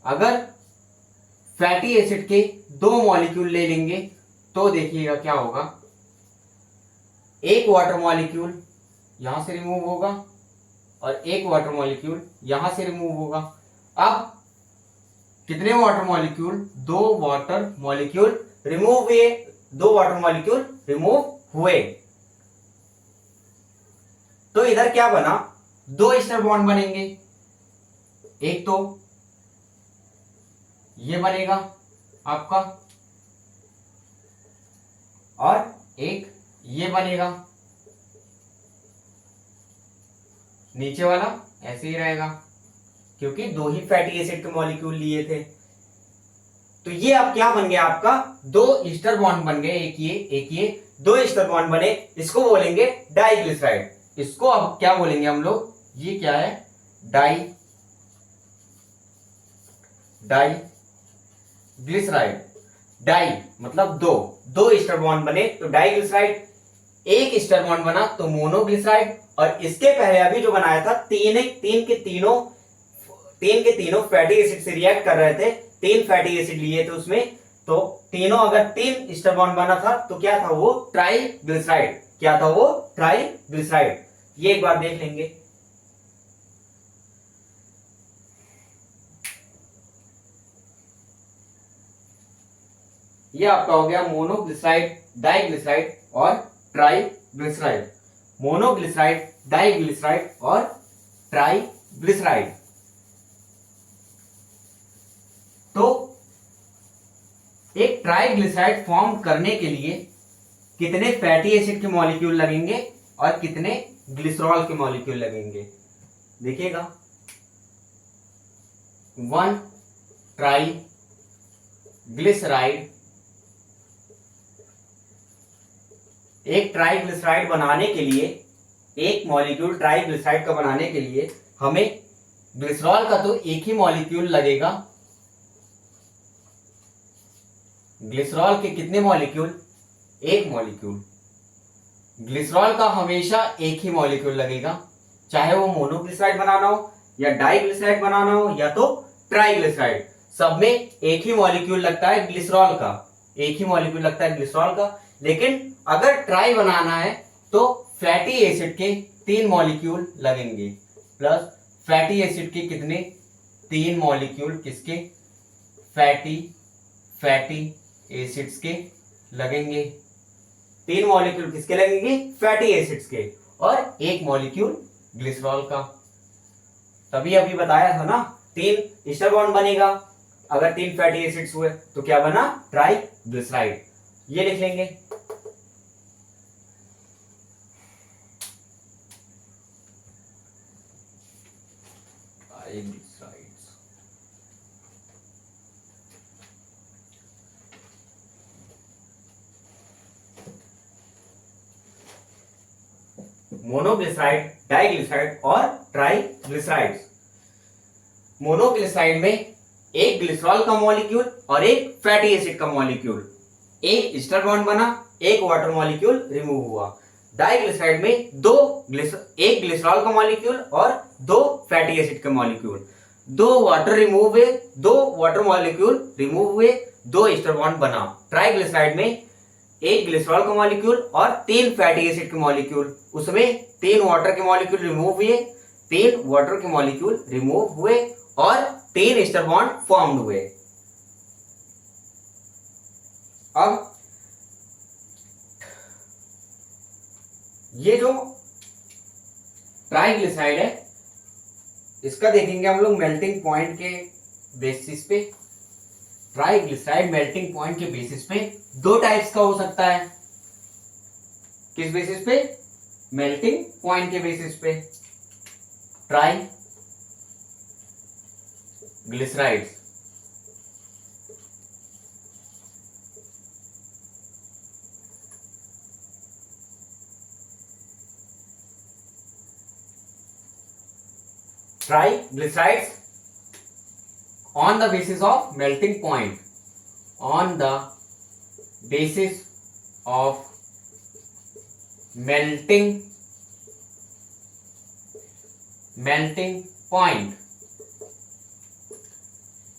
अगर फैटी एसिड के 2 मॉलिक्यूल ले लेंगे तो देखिएगा क्या होगा। एक वाटर मॉलिक्यूल यहां से रिमूव होगा और एक वाटर मॉलिक्यूल यहां से रिमूव होगा। अब कितने water molecule? 2 water molecule remove हुए, 2 वाटर मॉलिक्यूल रिमूव हुए। तो इधर क्या बना? 2 ईस्टर बॉन्ड बनेंगे। एक तो ये बनेगा आपका और एक ये बनेगा। नीचे वाला ऐसे ही रहेगा क्योंकि 2 ही फैटी एसिड के मॉलिक्यूल लिए थे। तो ये अब क्या बन गया आपका? 2 ईस्टर बॉन्ड बन गए, एक ये 2 ईस्टर बॉन्ड बने। इसको बोलेंगे डाइग्लिसराइड। इसको अब क्या बोलेंगे हम लोग? ये क्या है? डाइग्लिसराइड। डाई मतलब 2 ईस्टर बॉन्ड बने तो डाइग्लिसराइड। एक ईस्टर बॉन्ड बना तो मोनोग्लिसराइड। और इसके पहले अभी जो बनाया था तीन के तीनों फैटी एसिड से रिएक्ट कर रहे थे। 3 फैटी एसिड लिए थे उसमें, तो तीनों अगर 3 ईस्टर बॉन्ड बना था तो क्या था वो? ट्राइग्लिसराइड। क्या था वो? ट्राइग्लिसराइड। ये एक बार देख लेंगे। ये आपका हो गया मोनोग्लिसराइड, डाइग्लिसराइड और ट्राइग्लिसराइड। मोनोग्लिसराइड, डाइग्लिसराइड और ट्राइग्लिसराइड। तो एक ट्राइग्लिसराइड फॉर्म करने के लिए कितने फैटी एसिड के मॉलिक्यूल लगेंगे और कितने ग्लिसरॉल के मॉलिक्यूल लगेंगे? देखिएगा, 1 ट्राइग्लिसराइड। एक ट्राइग्लिसराइड बनाने के लिए, एक मॉलिक्यूल ट्राइग्लिसराइड का बनाने के लिए हमें ग्लिसरॉल का तो एक ही मॉलिक्यूल लगेगा। ग्लिसरॉल के कितने मॉलिक्यूल? एक मॉलिक्यूल। ग्लिसरॉल का हमेशा एक ही मॉलिक्यूल लगेगा, चाहे वो मोनोग्लिसराइड बनाना हो या डाइग्लिसराइड बनाना हो या तो ट्राइग्लिसराइड, सब में एक ही मॉलिक्यूल लगता है ग्लिसरॉल का। एक ही मॉलिक्यूल लगता है ग्लिसरॉल का। लेकिन अगर ट्राई बनाना है तो फैटी एसिड के 3 मॉलिक्यूल लगेंगे। प्लस फैटी एसिड के कितने? 3 मॉलिक्यूल किसके? फैटी एसिड्स के लगेंगे। 3 मॉलिक्यूल किसके लगेंगे? फैटी एसिड्स के। और एक मॉलिक्यूल ग्लिसरॉल का। तभी अभी बताया था ना, 3 ईस्टर बॉन्ड बनेगा अगर 3 फैटी एसिड्स हुए तो क्या बना? ट्राइग्लिसराइड। ये लिख लेंगे। मोनोग्लिसराइड, डाइग्लिसराइड और ट्राइग्लिसराइड्स। मोनोग्लिसराइड में एक ग्लिसरॉल का मॉलिक्यूल और एक फैटी एसिड का मॉलिक्यूल, एक ईस्टर बॉन्ड बना, एक वाटर मॉलिक्यूल रिमूव हुआ। डाइग्लिसराइड में एक ग्लिसरॉल का मॉलिक्यूल और दो फैटी एसिड के मॉलिक्यूल, दो वाटर रिमूव हुए, दो वाटर मॉलिक्यूल रिमूव हुए, दो ईस्टर बॉन्ड बना। ट्राइग्लिसराइड में एक ग्लिसरॉल का मॉलिक्यूल और तीन फैटी एसिड के मॉलिक्यूल, उसमें तीन वाटर के मॉलिक्यूल रिमूव हुए, तीन वाटर के मॉलिक्यूल रिमूव हुए और तीन ईस्टर बॉन्ड फॉर्म्ड हुए। अब ये जो ट्राइग्लिसराइड है इसका देखेंगे हम लोग मेल्टिंग पॉइंट के बेसिस पे। ट्राइग्लिसराइड मेल्टिंग पॉइंट के बेसिस पे दो टाइप्स का हो सकता है। किस बेसिस पे? मेल्टिंग पॉइंट के बेसिस पे। Triglycerides triglycerides on the basis of melting point, on the basis of melting point।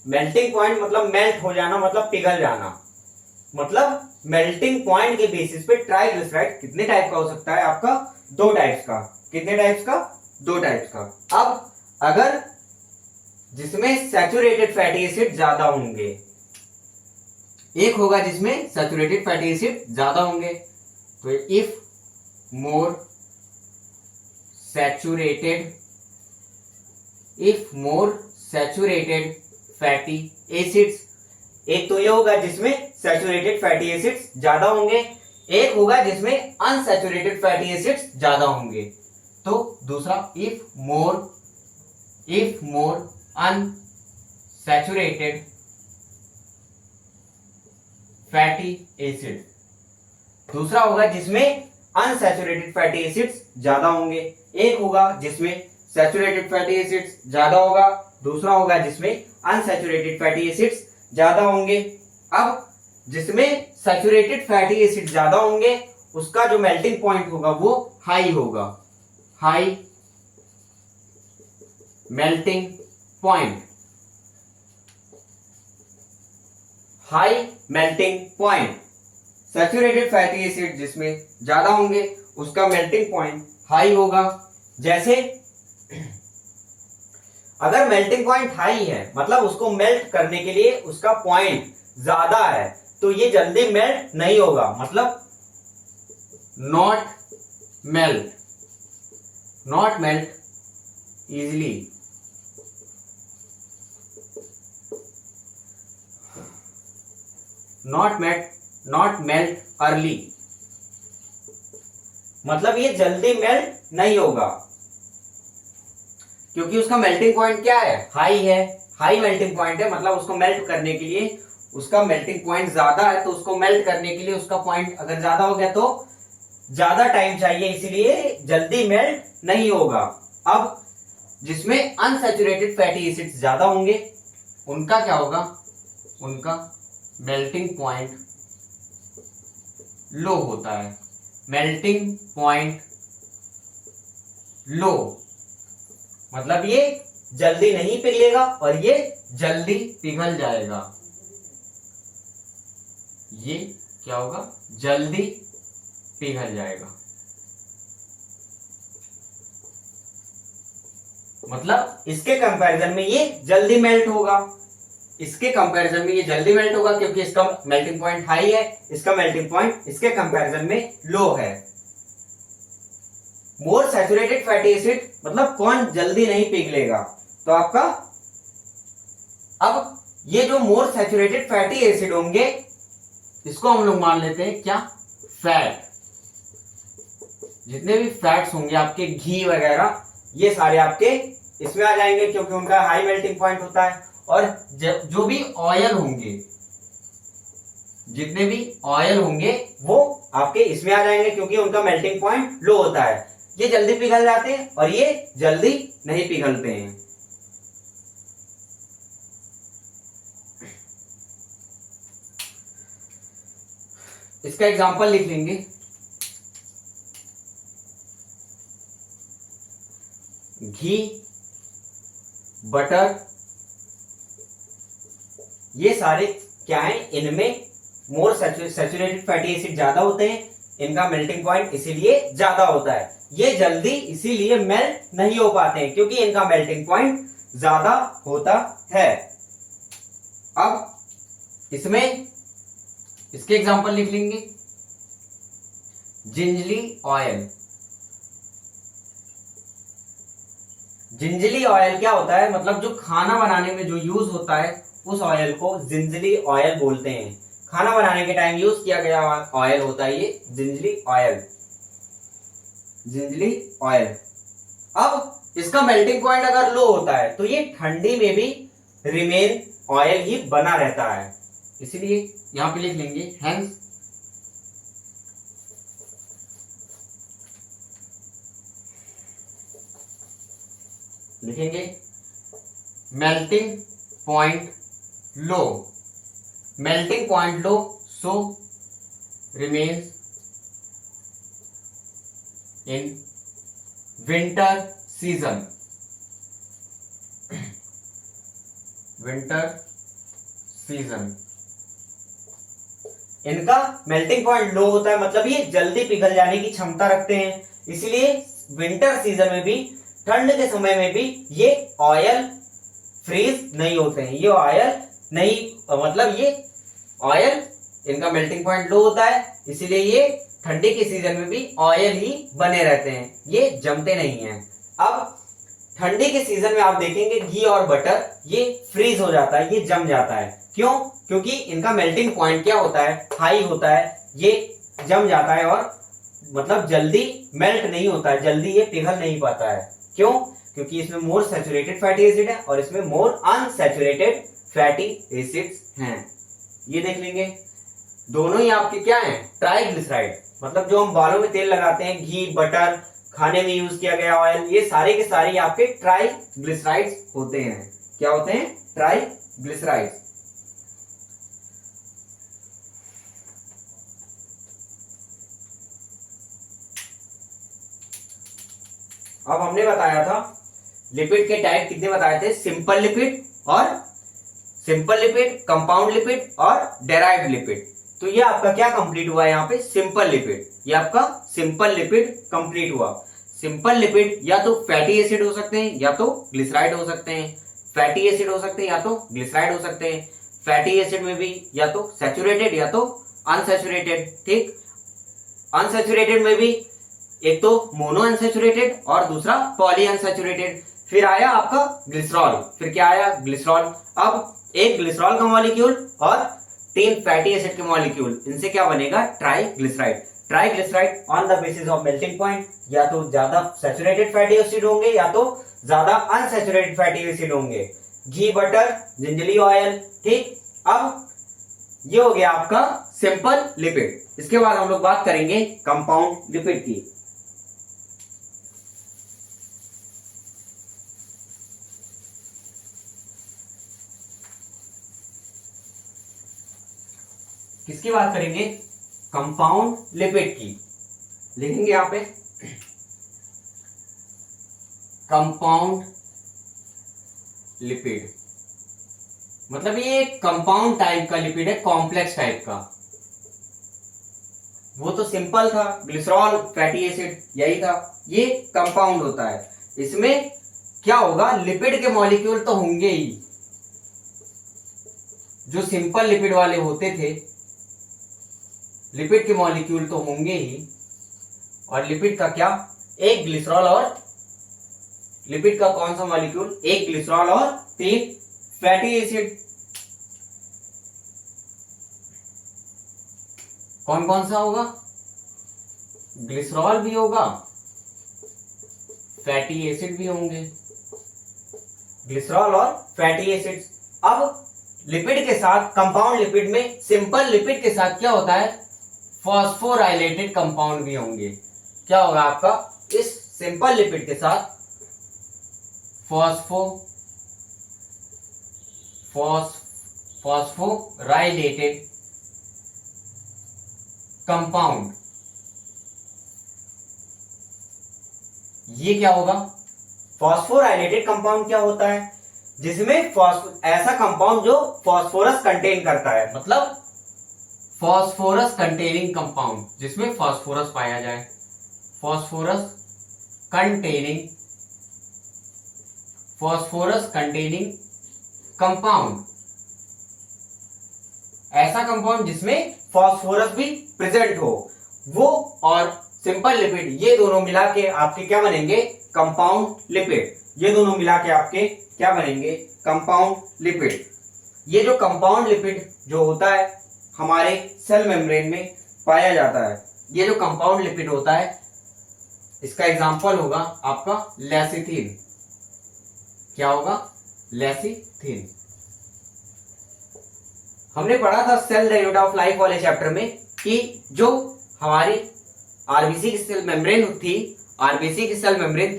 Melting point मतलब मेल्ट हो जाना, मतलब पिघल जाना। मतलब मेल्टिंग पॉइंट के बेसिस पे ट्राइग्लिसराइड कितने टाइप का हो सकता है आपका? दो टाइप्स का। कितने टाइप्स का? दो टाइप्स का। अब अगर जिसमें सैचुरेटेड फैटी एसिड ज्यादा होंगे, एक होगा जिसमें सैचुरेटेड फैटी एसिड ज्यादा होंगे, तो if more saturated fatty acids, एक तो ये होगा जिसमें सैचुरेटेड फैटी एसिड्स ज्यादा होंगे, एक होगा जिसमें अनसैचुरेटेड फैटी एसिड्स ज्यादा होंगे। तो दूसरा if more unsaturated fatty acid, दूसरा होगा जिसमें अनसैचुरेटेड फैटी एसिड्स ज्यादा होंगे, एक होगा जिसमें सैचुरेटेड फैटी एसिड्स ज्यादा होगा, दूसरा होगा जिसमें अनसैचुरेटेड फैटी एसिड्स ज्यादा होंगे। अब जिसमें सैचुरेटेड फैटी एसिड ज्यादा होंगे उसका जो मेल्टिंग पॉइंट होगा वो हाई होगा, high melting point, high melting point. Saturated fatty acid जिसमें ज्यादा होंगे उसका मेल्टिंग पॉइंट हाई होगा। जैसे अगर मेल्टिंग पॉइंट हाई है मतलब उसको मेल्ट करने के लिए उसका पॉइंट ज्यादा है, तो ये जल्दी मेल्ट नहीं होगा, मतलब not melt easily, not melt early, मतलब ये जल्दी मेल्ट नहीं होगा क्योंकि उसका मेल्टिंग पॉइंट क्या है? हाई है, हाई मेल्टिंग पॉइंट है, मतलब उसको मेल्ट करने के लिए उसका मेल्टिंग पॉइंट ज्यादा है, तो उसको मेल्ट करने के लिए उसका पॉइंट अगर ज्यादा हो गया तो ज्यादा टाइम चाहिए, इसीलिए जल्दी मेल्ट नहीं होगा। अब जिसमें अनसैचुरेटेड फैटी एसिड्स ज्यादा होंगे उनका क्या होगा? उनका मेल्टिंग पॉइंट लो होता है, मेल्टिंग पॉइंट लो, मतलब ये जल्दी नहीं पिघलेगा और ये जल्दी पिघल जाएगा। ये क्या होगा? जल्दी पिघल जाएगा, मतलब इसके कंपैरिजन में ये जल्दी मेल्ट होगा, इसके कंपैरिजन में ये जल्दी मेल्ट होगा क्योंकि इसका मेल्टिंग पॉइंट हाई है, इसका मेल्टिंग पॉइंट इसके कंपैरिजन में लो है। मोर सैचुरेटेड फैटी एसिड मतलब कौन जल्दी नहीं पिघलेगा? तो आपका अब ये जो मोर सैचुरेटेड फैटी एसिड होंगे इसको हम लोग मान लेते हैं क्या? फैट। जितने भी फैट्स होंगे आपके, घी वगैरह, ये सारे आपके इसमें आ जाएंगे क्योंकि उनका हाई मेल्टिंग पॉइंट होता है। और जो भी ऑयल होंगे, जितने भी ऑयल होंगे वो आपके इसमें आ जाएंगे क्योंकि उनका मेल्टिंग पॉइंट लो होता है। ये जल्दी पिघल जाते हैं और ये जल्दी नहीं पिघलते हैं। इसका एग्जांपल लिख लेंगे। घी, बटर, ये सारे क्या है, इनमें मोर सैचुरेटेड फैटी एसिड ज्यादा होते हैं, इनका मेल्टिंग पॉइंट इसीलिए ज्यादा होता है। ये जल्दी इसीलिए मेल्ट नहीं हो पाते हैं क्योंकि इनका मेल्टिंग पॉइंट ज्यादा होता है। अब इसमें इसके एग्जांपल लिख लेंगे। जिंजली ऑयल, जिंजली ऑयल क्या होता है, मतलब जो खाना बनाने में जो यूज होता है उस ऑयल को जिंजली ऑयल बोलते हैं। खाना बनाने के टाइम यूज किया गया ऑयल होता है ये जिंजली ऑयल, जिंजली ऑयल। अब इसका मेल्टिंग पॉइंट अगर लो होता है तो ये ठंडी में भी रिमेन ऑयल ही बना रहता है, इसलिए यहां पे लिख लेंगे हेंस लिखेंगे melting point low, melting point low so remains in winter season, winter season. इनका मेल्टिंग पॉइंट लो होता है, मतलब ये जल्दी पिघल जाने की क्षमता रखते हैं, इसलिए विंटर सीजन में भी, ठंड के समय में भी ये ऑयल फ्रीज नहीं होते हैं। ये ऑयल नहीं, मतलब ये ऑयल, इनका मेल्टिंग पॉइंट लो होता है, इसीलिए ये ठंडी के सीजन में भी ऑयल ही बने रहते हैं, ये जमते नहीं हैं। अब ठंडी के सीजन में आप देखेंगे घी और बटर ये फ्रीज हो जाता है, ये जम जाता है। क्यों? क्योंकि इनका मेल्टिंग पॉइंट क्या होता है, हाई होता है, ये जम जाता है और मतलब जल्दी मेल्ट नहीं होता है, जल्दी ये पिघल नहीं पाता है। क्यों? क्योंकि इसमें मोर सैचुरेटेड फैटी एसिड है और इसमें मोर अनसैचुरेटेड फैटी एसिड्स हैं। ये देख लेंगे, दोनों ही आपके क्या हैं, ट्राइग्लिसराइड, मतलब जो हम बालों में तेल लगाते हैं, घी, बटर, खाने में यूज किया गया ऑयल, ये सारे के सारे आपके ट्राइग्लिसराइड्स होते हैं। क्या होते हैं? ट्राइग्लिसराइड्स। अब हमने बताया था लिपिड के टाइप कितने बताए थे, सिंपल लिपिड और सिंपल लिपिड, कंपाउंड लिपिड और डेराइव्ड लिपिड। तो ये आपका क्या कंप्लीट हुआ है यहाँ पे, सिंपल लिपिड। ये आपका सिंपल लिपिड कंप्लीट हुआ। सिंपल लिपिड या तो फैटी एसिड हो सकते हैं या तो ग्लिसराइड हो सकते हैं, फैटी एसिड हो सकते हैं या तो ग्लिसराइड हो सकते हैं। फैटी एसिड में भी या तो सैचुरेटेड या तो अनसैचुरेटेड। ठीक, अनसैचुरेटेड में भी एक तो मोनो अनसैचुरेटेड और दूसरा पॉली अनसैचुरेटेड। फिर आया आपका ग्लिसरॉल, फिर क्या आया, ग्लिसरॉल। अब एक ग्लिसरॉल का मॉलिक्यूल और 3 फैटी एसिड के मॉलिक्यूल, इनसे क्या बनेगा, triglyceride. Triglyceride on the basis of melting point या तो ज्यादा सैचुरेटेड फैटी एसिड होंगे या तो ज्यादा अनसैचुरेटेड फैटी एसिड होंगे। घी, बटर, जिंजली ऑयल। ठीक, अब ये हो गया आपका सिंपल लिपिड। इसके बाद हम लोग बात करेंगे कंपाउंड लिपिड की। किसकी बात करेंगे, कंपाउंड लिपिड की। लिखेंगे यहां पे कंपाउंड लिपिड, मतलब ये कंपाउंड टाइप का लिपिड है, कॉम्प्लेक्स टाइप का। वो तो सिंपल था, ग्लिसरॉल, फैटी एसिड, यही था। ये कंपाउंड होता है। इसमें क्या होगा, लिपिड के मॉलिक्यूल तो होंगे ही, जो सिंपल लिपिड वाले होते थे लिपिड के मॉलिक्यूल तो होंगे ही। और लिपिड का क्या, एक ग्लिसरॉल और लिपिड का कौन सा मॉलिक्यूल, एक ग्लिसरॉल और 3 फैटी एसिड। कौन कौन सा होगा, ग्लिसरॉल भी होगा, फैटी एसिड भी होंगे, ग्लिसरॉल और फैटी एसिड। अब लिपिड के साथ, कंपाउंड लिपिड में सिंपल लिपिड के साथ क्या होता है, फॉस्फोराइलेटेड कंपाउंड भी होंगे। क्या होगा आपका, इस सिंपल लिपिड के साथ फॉस्फोराइलेटेड कंपाउंड, ये क्या होगा? फॉस्फोराइलेटेड कंपाउंड क्या होता है? जिसमें ऐसा कंपाउंड जो फॉस्फोरस कंटेन करता है, मतलब फॉस्फोरस कंटेनिंग कंपाउंड, जिसमें फॉस्फोरस पाया जाए। फॉस्फोरस कंटेनिंग कंपाउंड, ऐसा कंपाउंड जिसमें फॉस्फोरस भी प्रेजेंट हो, वो और सिंपल लिपिड, ये दोनों मिला के आपके क्या बनेंगे? Compound lipid. ये दोनों मिला के आपके क्या बनेंगे? Compound lipid. ये जो कंपाउंड लिपिड जो होता है हमारे सेल मेम्ब्रेन में पाया जाता है, ये जो कंपाउंड लिपिड होता है, इसका एग्जांपल होगा आपका लेसिथिन। क्या होगा? लेसिथिन। हमने पढ़ा था सेल डायनामिक्स ऑफ लाइफ वाले चैप्टर में कि जो हमारी आरबीसी की सेल मेम्ब्रेन थी,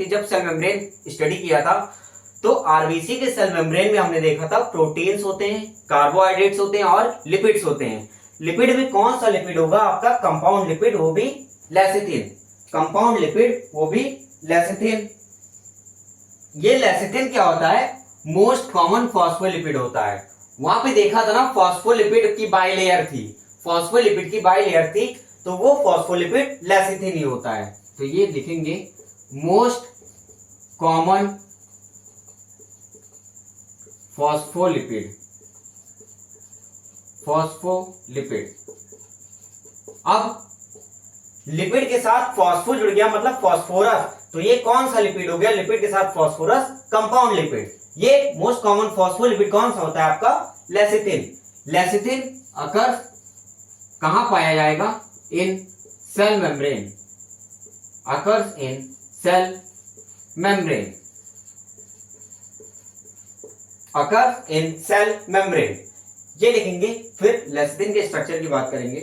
जब सेल मेम्ब्रेन स्टडी किया था, तो आरबीसी के सेल मेम्ब्रेन में हमने देखा था प्रोटीन्स होते हैं, कार्बोहाइड्रेट्स होते हैं और लिपिड्स होते हैं। लिपिड में कौन सा लिपिड होगा? आपका कंपाउंड लिपिड, वो भी लेसिथिन। कंपाउंड लिपिड, वो भी लेसिथिन। ये लेसिथिन क्या होता है? मोस्ट कॉमन फॉस्फोलिपिड होता है। वहां पे देखा था ना, फॉस्फोलिपिड की बाइलेयर थी, तो वो फॉस्फोलिपिड लेसिथिन ही होता है। तो ये लिखेंगे मोस्ट कॉमन फॉस्फोलिपिड। अब लिपिड के साथ फॉस्फो जुड़ गया, मतलब फॉस्फोरस, तो ये कौन सा लिपिड हो गया? लिपिड के साथ फॉस्फोरस, कंपाउंड लिपिड। ये मोस्ट कॉमन फॉस्फोलिपिड कौन सा होता है? आपका लेसिथिन। लेसिथिन अकर कहां पाया जाएगा? In cell membrane, occurs in cell membrane, occurs in cell membrane. ये लिखेंगे। फिर लेसिथिन के स्ट्रक्चर की बात करेंगे।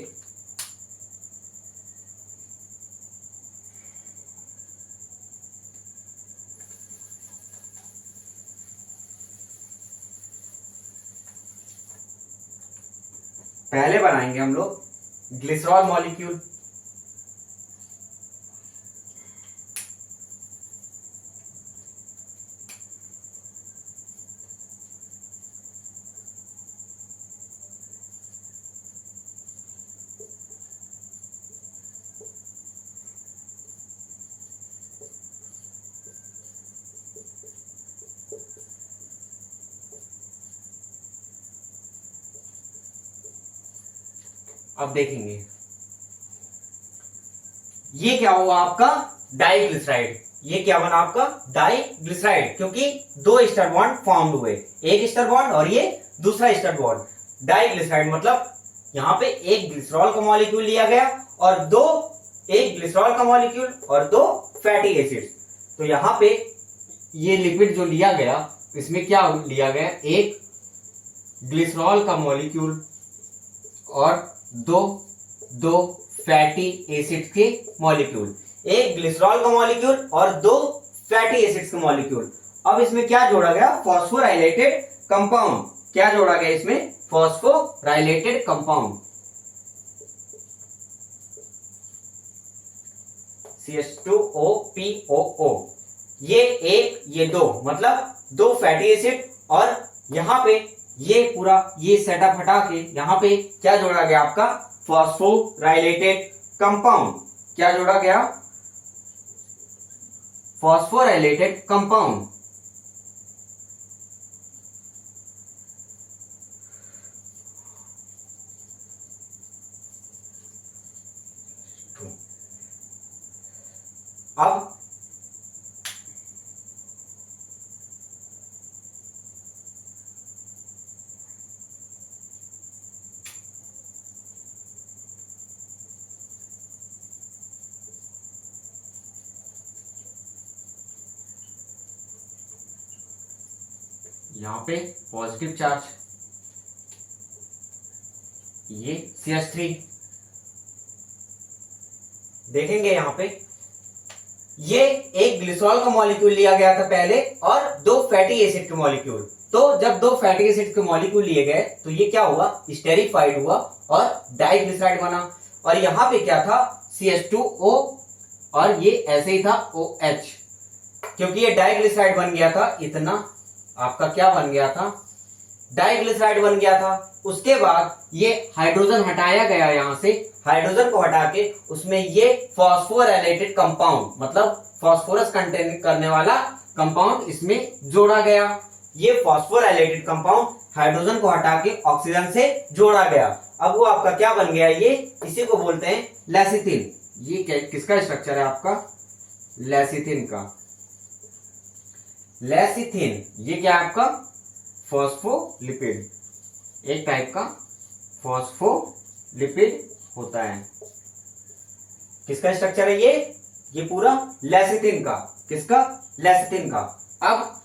पहले बनाएंगे हम लोग ग्लिसरॉल मॉलिक्यूल। अब देखेंगे ये क्या हुआ? आपका डाइग्लिसराइड। ये क्या बना? आपका डाइग्लिसराइड, क्योंकि दो एस्टर बॉन्ड फॉर्म हुए, एक एस्टर बॉन्ड और ये दूसरा एस्टर बॉन्ड। डाइग्लिसराइड मतलब यहां पे एक ग्लिसरॉल का मॉलिक्यूल लिया गया और एक ग्लिसरॉल का मॉलिक्यूल और दो फैटी एसिड्स। तो यहां पे ये लिपिड जो लिया गया, इसमें क्या लिया गया? एक ग्लिसरॉल का मॉलिक्यूल और दो फैटी एसिड के मॉलिक्यूल। एक ग्लिसरॉल का मॉलिक्यूल और दो फैटी एसिड्स का मॉलिक्यूल। अब इसमें क्या जोड़ा गया? Phosphorylated compound. क्या जोड़ा गया इसमें? Phosphorylated compound, CH2OPOO। ये एक, ये दो, मतलब दो फैटी एसिड, और यहां पे ये पूरा ये सेटअप हटा के यहां पे क्या जोड़ा गया? आपका फॉस्फोराइलेटेड कंपाउंड। क्या जोड़ा गया? Phosphorylated compound. अब यहां पे पॉजिटिव चार्ज, ये CH3। देखेंगे यहां पे ये एक ग्लिसरॉल का मॉलिक्यूल लिया गया था पहले और दो फैटी एसिड के मॉलिक्यूल। तो जब दो फैटी एसिड के मॉलिक्यूल लिए गए तो ये क्या हुआ, स्टेरिफाइड हुआ और डाइग्लिसराइड बना। और यहाँ पे क्या था, CH2O और ये ऐसे ही था OH, क्योंकि ये डाइग्लिसराइड बन गया था, इतना आपका क्या बन गया था, डाइग्लिसराइड बन गया था। उसके बाद ये हाइड्रोजन हटाया गया, यहां से हाइड्रोजन को हटा के उसमें ये फॉस्फोराइलेटेड कंपाउंड, मतलब फॉस्फोरस कंटेन करने वाला कंपाउंड इसमें जोड़ा गया। ये फॉस्फोराइलेटेड कंपाउंड हाइड्रोजन को हटा के ऑक्सीजन से जोड़ा गया। अब वो आपका क्या बन गया, ये इसी को बोलते हैं लेसिथिन। ये किसका स्ट्रक्चर है आपका, लेसिथिन का। लेसिथिन ये क्या है आपका, फॉस्फोलिपिड, एक टाइप का फॉस्फोलिपिड होता है। किसका स्ट्रक्चर है ये पूरा लेसिथिन का। किसका, लेसिथिन का। अब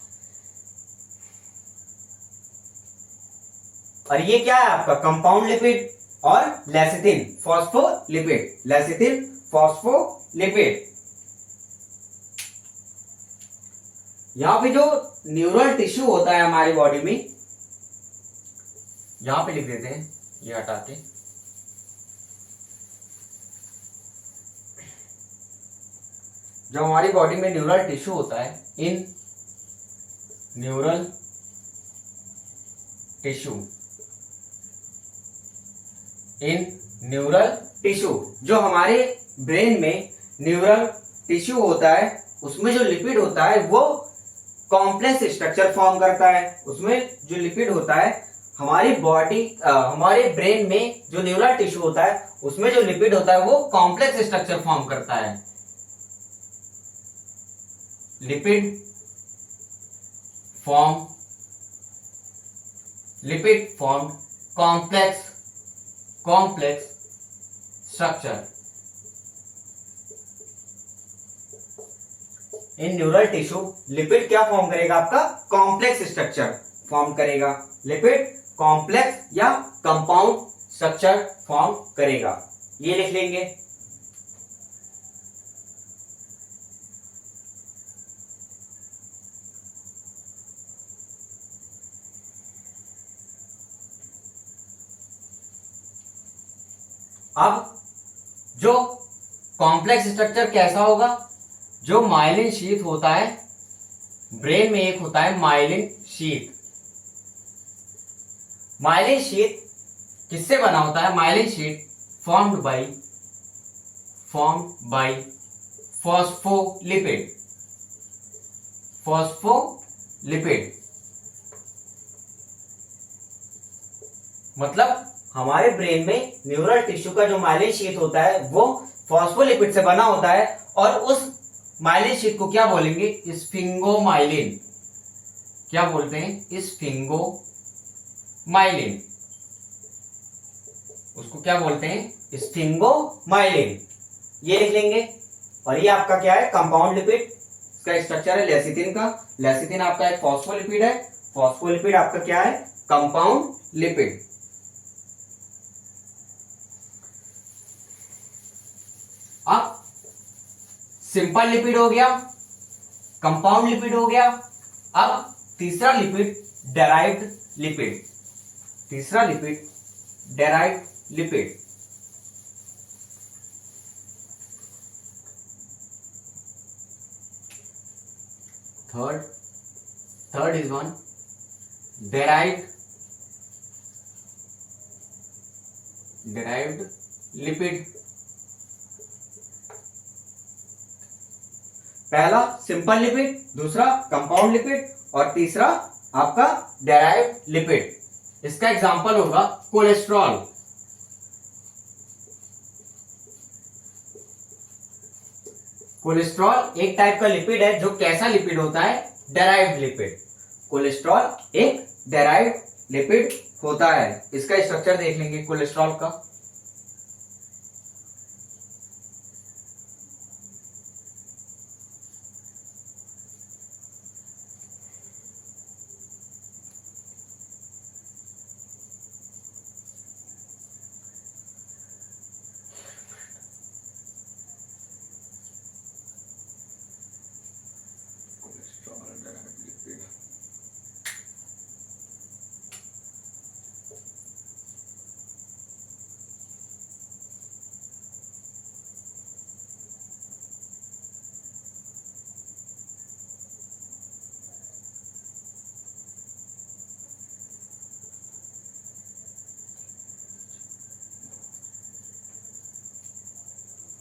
और ये क्या है आपका, कंपाउंड लिपिड और लेसिथिन फॉस्फोलिपिड, लेसिथिन फॉस्फोलिपिड। यहां पे जो न्यूरल टिश्यू होता है हमारी बॉडी में, यहां पे लिख देते हैं, ये हटा के, जो हमारी बॉडी में न्यूरल टिश्यू होता है, इन न्यूरल टिश्यू, इन न्यूरल टिश्यू, जो हमारे ब्रेन में न्यूरल टिश्यू होता है, उसमें जो लिपिड होता है वो कॉम्प्लेक्स स्ट्रक्चर फॉर्म करता है। उसमें जो लिपिड होता है, हमारी बॉडी हमारे ब्रेन में जो न्यूरल टिश्यू होता है उसमें जो लिपिड होता है वो कॉम्प्लेक्स स्ट्रक्चर फॉर्म करता है। Lipid form complex structure in neural tissue. Lipid क्या फॉर्म करेगा आपका, कॉम्प्लेक्स स्ट्रक्चर फॉर्म करेगा। लिपिड कॉम्प्लेक्स या कंपाउंड स्ट्रक्चर फॉर्म करेगा, ये लिख लेंगे। अब जो कॉम्प्लेक्स स्ट्रक्चर कैसा होगा, जो माइलिन शीथ होता है, ब्रेन में एक होता है माइलिन शीथ। माइलिन शीथ किससे बना होता है, myelin sheath formed by phospholipid. मतलब हमारे ब्रेन में न्यूरल टिश्यू का जो माइलिन शीथ होता है वो फॉस्फोलिपिड से बना होता है, और उस माइलिन शीथ को क्या बोलेंगे, स्फिंगोमाइलिन। क्या बोलते हैं, स्फिंगोमाइलिन। उसको क्या बोलते हैं, स्फिंगोमाइलिन, ये लिख लेंगे। और ये आपका क्या है, कंपाउंड लिपिड, इसका स्ट्रक्चर है लेसिथिन का। लेसिथिन आपका एक फॉस्फोलिपिड है, फॉस्फोलिपिड आपका क्या है, कंपाउंड लिपिड। अब सिंपल लिपिड हो गया, कंपाउंड लिपिड हो गया। अब तीसरा लिपिड डेराइव्ड लिपिड। तीसरा lipid derived lipid. Third is one derived lipid. पहला सिंपल लिपिड, दूसरा कंपाउंड लिपिड और तीसरा आपका डेराइव्ड लिपिड। इसका एग्जांपल होगा कोलेस्ट्रॉल। कोलेस्ट्रॉल एक टाइप का लिपिड है, जो कैसा लिपिड होता है, डेराइव्ड लिपिड। कोलेस्ट्रॉल एक डेराइव्ड लिपिड होता है। इसका स्ट्रक्चर देख लेंगे कोलेस्ट्रॉल का।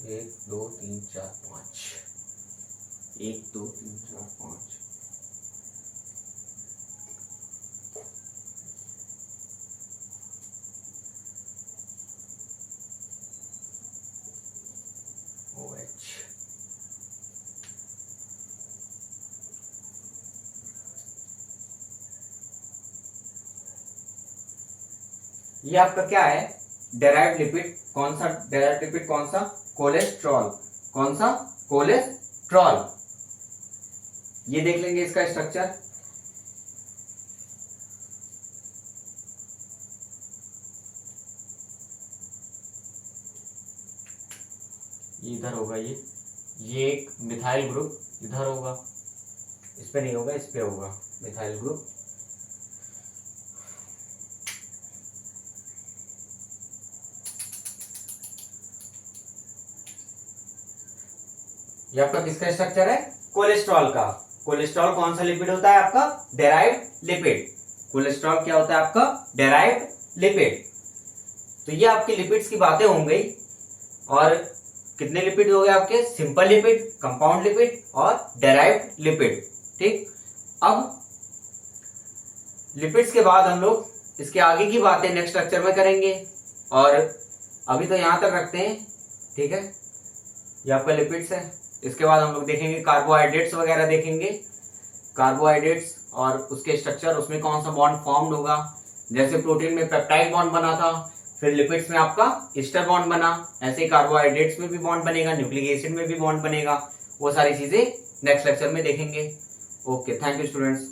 1 2 3 4 5, 1 2 3 4 5। OH ये आपका क्या है? Derived lipid. कौन सा डेराइव्ड लिपिड? कौन सा? कोलेस्ट्रॉल। कौन सा? कोलेस्ट्रॉल। ये देख लेंगे इसका स्ट्रक्चर। इधर होगा ये एक मिथाइल ग्रुप इधर होगा, इस पे नहीं होगा, इस पे होगा मिथाइल ग्रुप। ये आपका किसका स्ट्रक्चर है? कोलेस्ट्रॉल का। कोलेस्ट्रॉल कौन सा लिपिड होता है आपका? Derived lipid. कोलेस्ट्रॉल क्या होता है आपका? Derived lipid. तो ये आपकी लिपिड्स की बातें हो गई। और कितने लिपिड हो गए आपके? सिंपल लिपिड, कंपाउंड लिपिड और डेराइव्ड लिपिड। ठीक, अब लिपिड्स के बाद हम लोग इसके आगे की बातें नेक्स्ट लेक्चर में करेंगे, और अभी तो यहां तक रखते हैं। ठीक है, ये आपका लिपिड्स है। इसके बाद हम लोग देखेंगे कार्बोहाइड्रेट्स वगैरह देखेंगे, कार्बोहाइड्रेट्स और उसके स्ट्रक्चर, उसमें कौन सा बॉन्ड फॉर्म्ड होगा। जैसे प्रोटीन में पेप्टाइड बॉन्ड बना था, फिर लिपिड्स में आपका ईस्टर बॉन्ड बना, ऐसे कार्बोहाइड्रेट्स में भी बॉन्ड बनेगा, न्यूक्लिक एसिड में भी बॉन्ड बनेगा। वो सारी चीजें नेक्स्ट लेक्चर में देखेंगे। Okay, thank you students.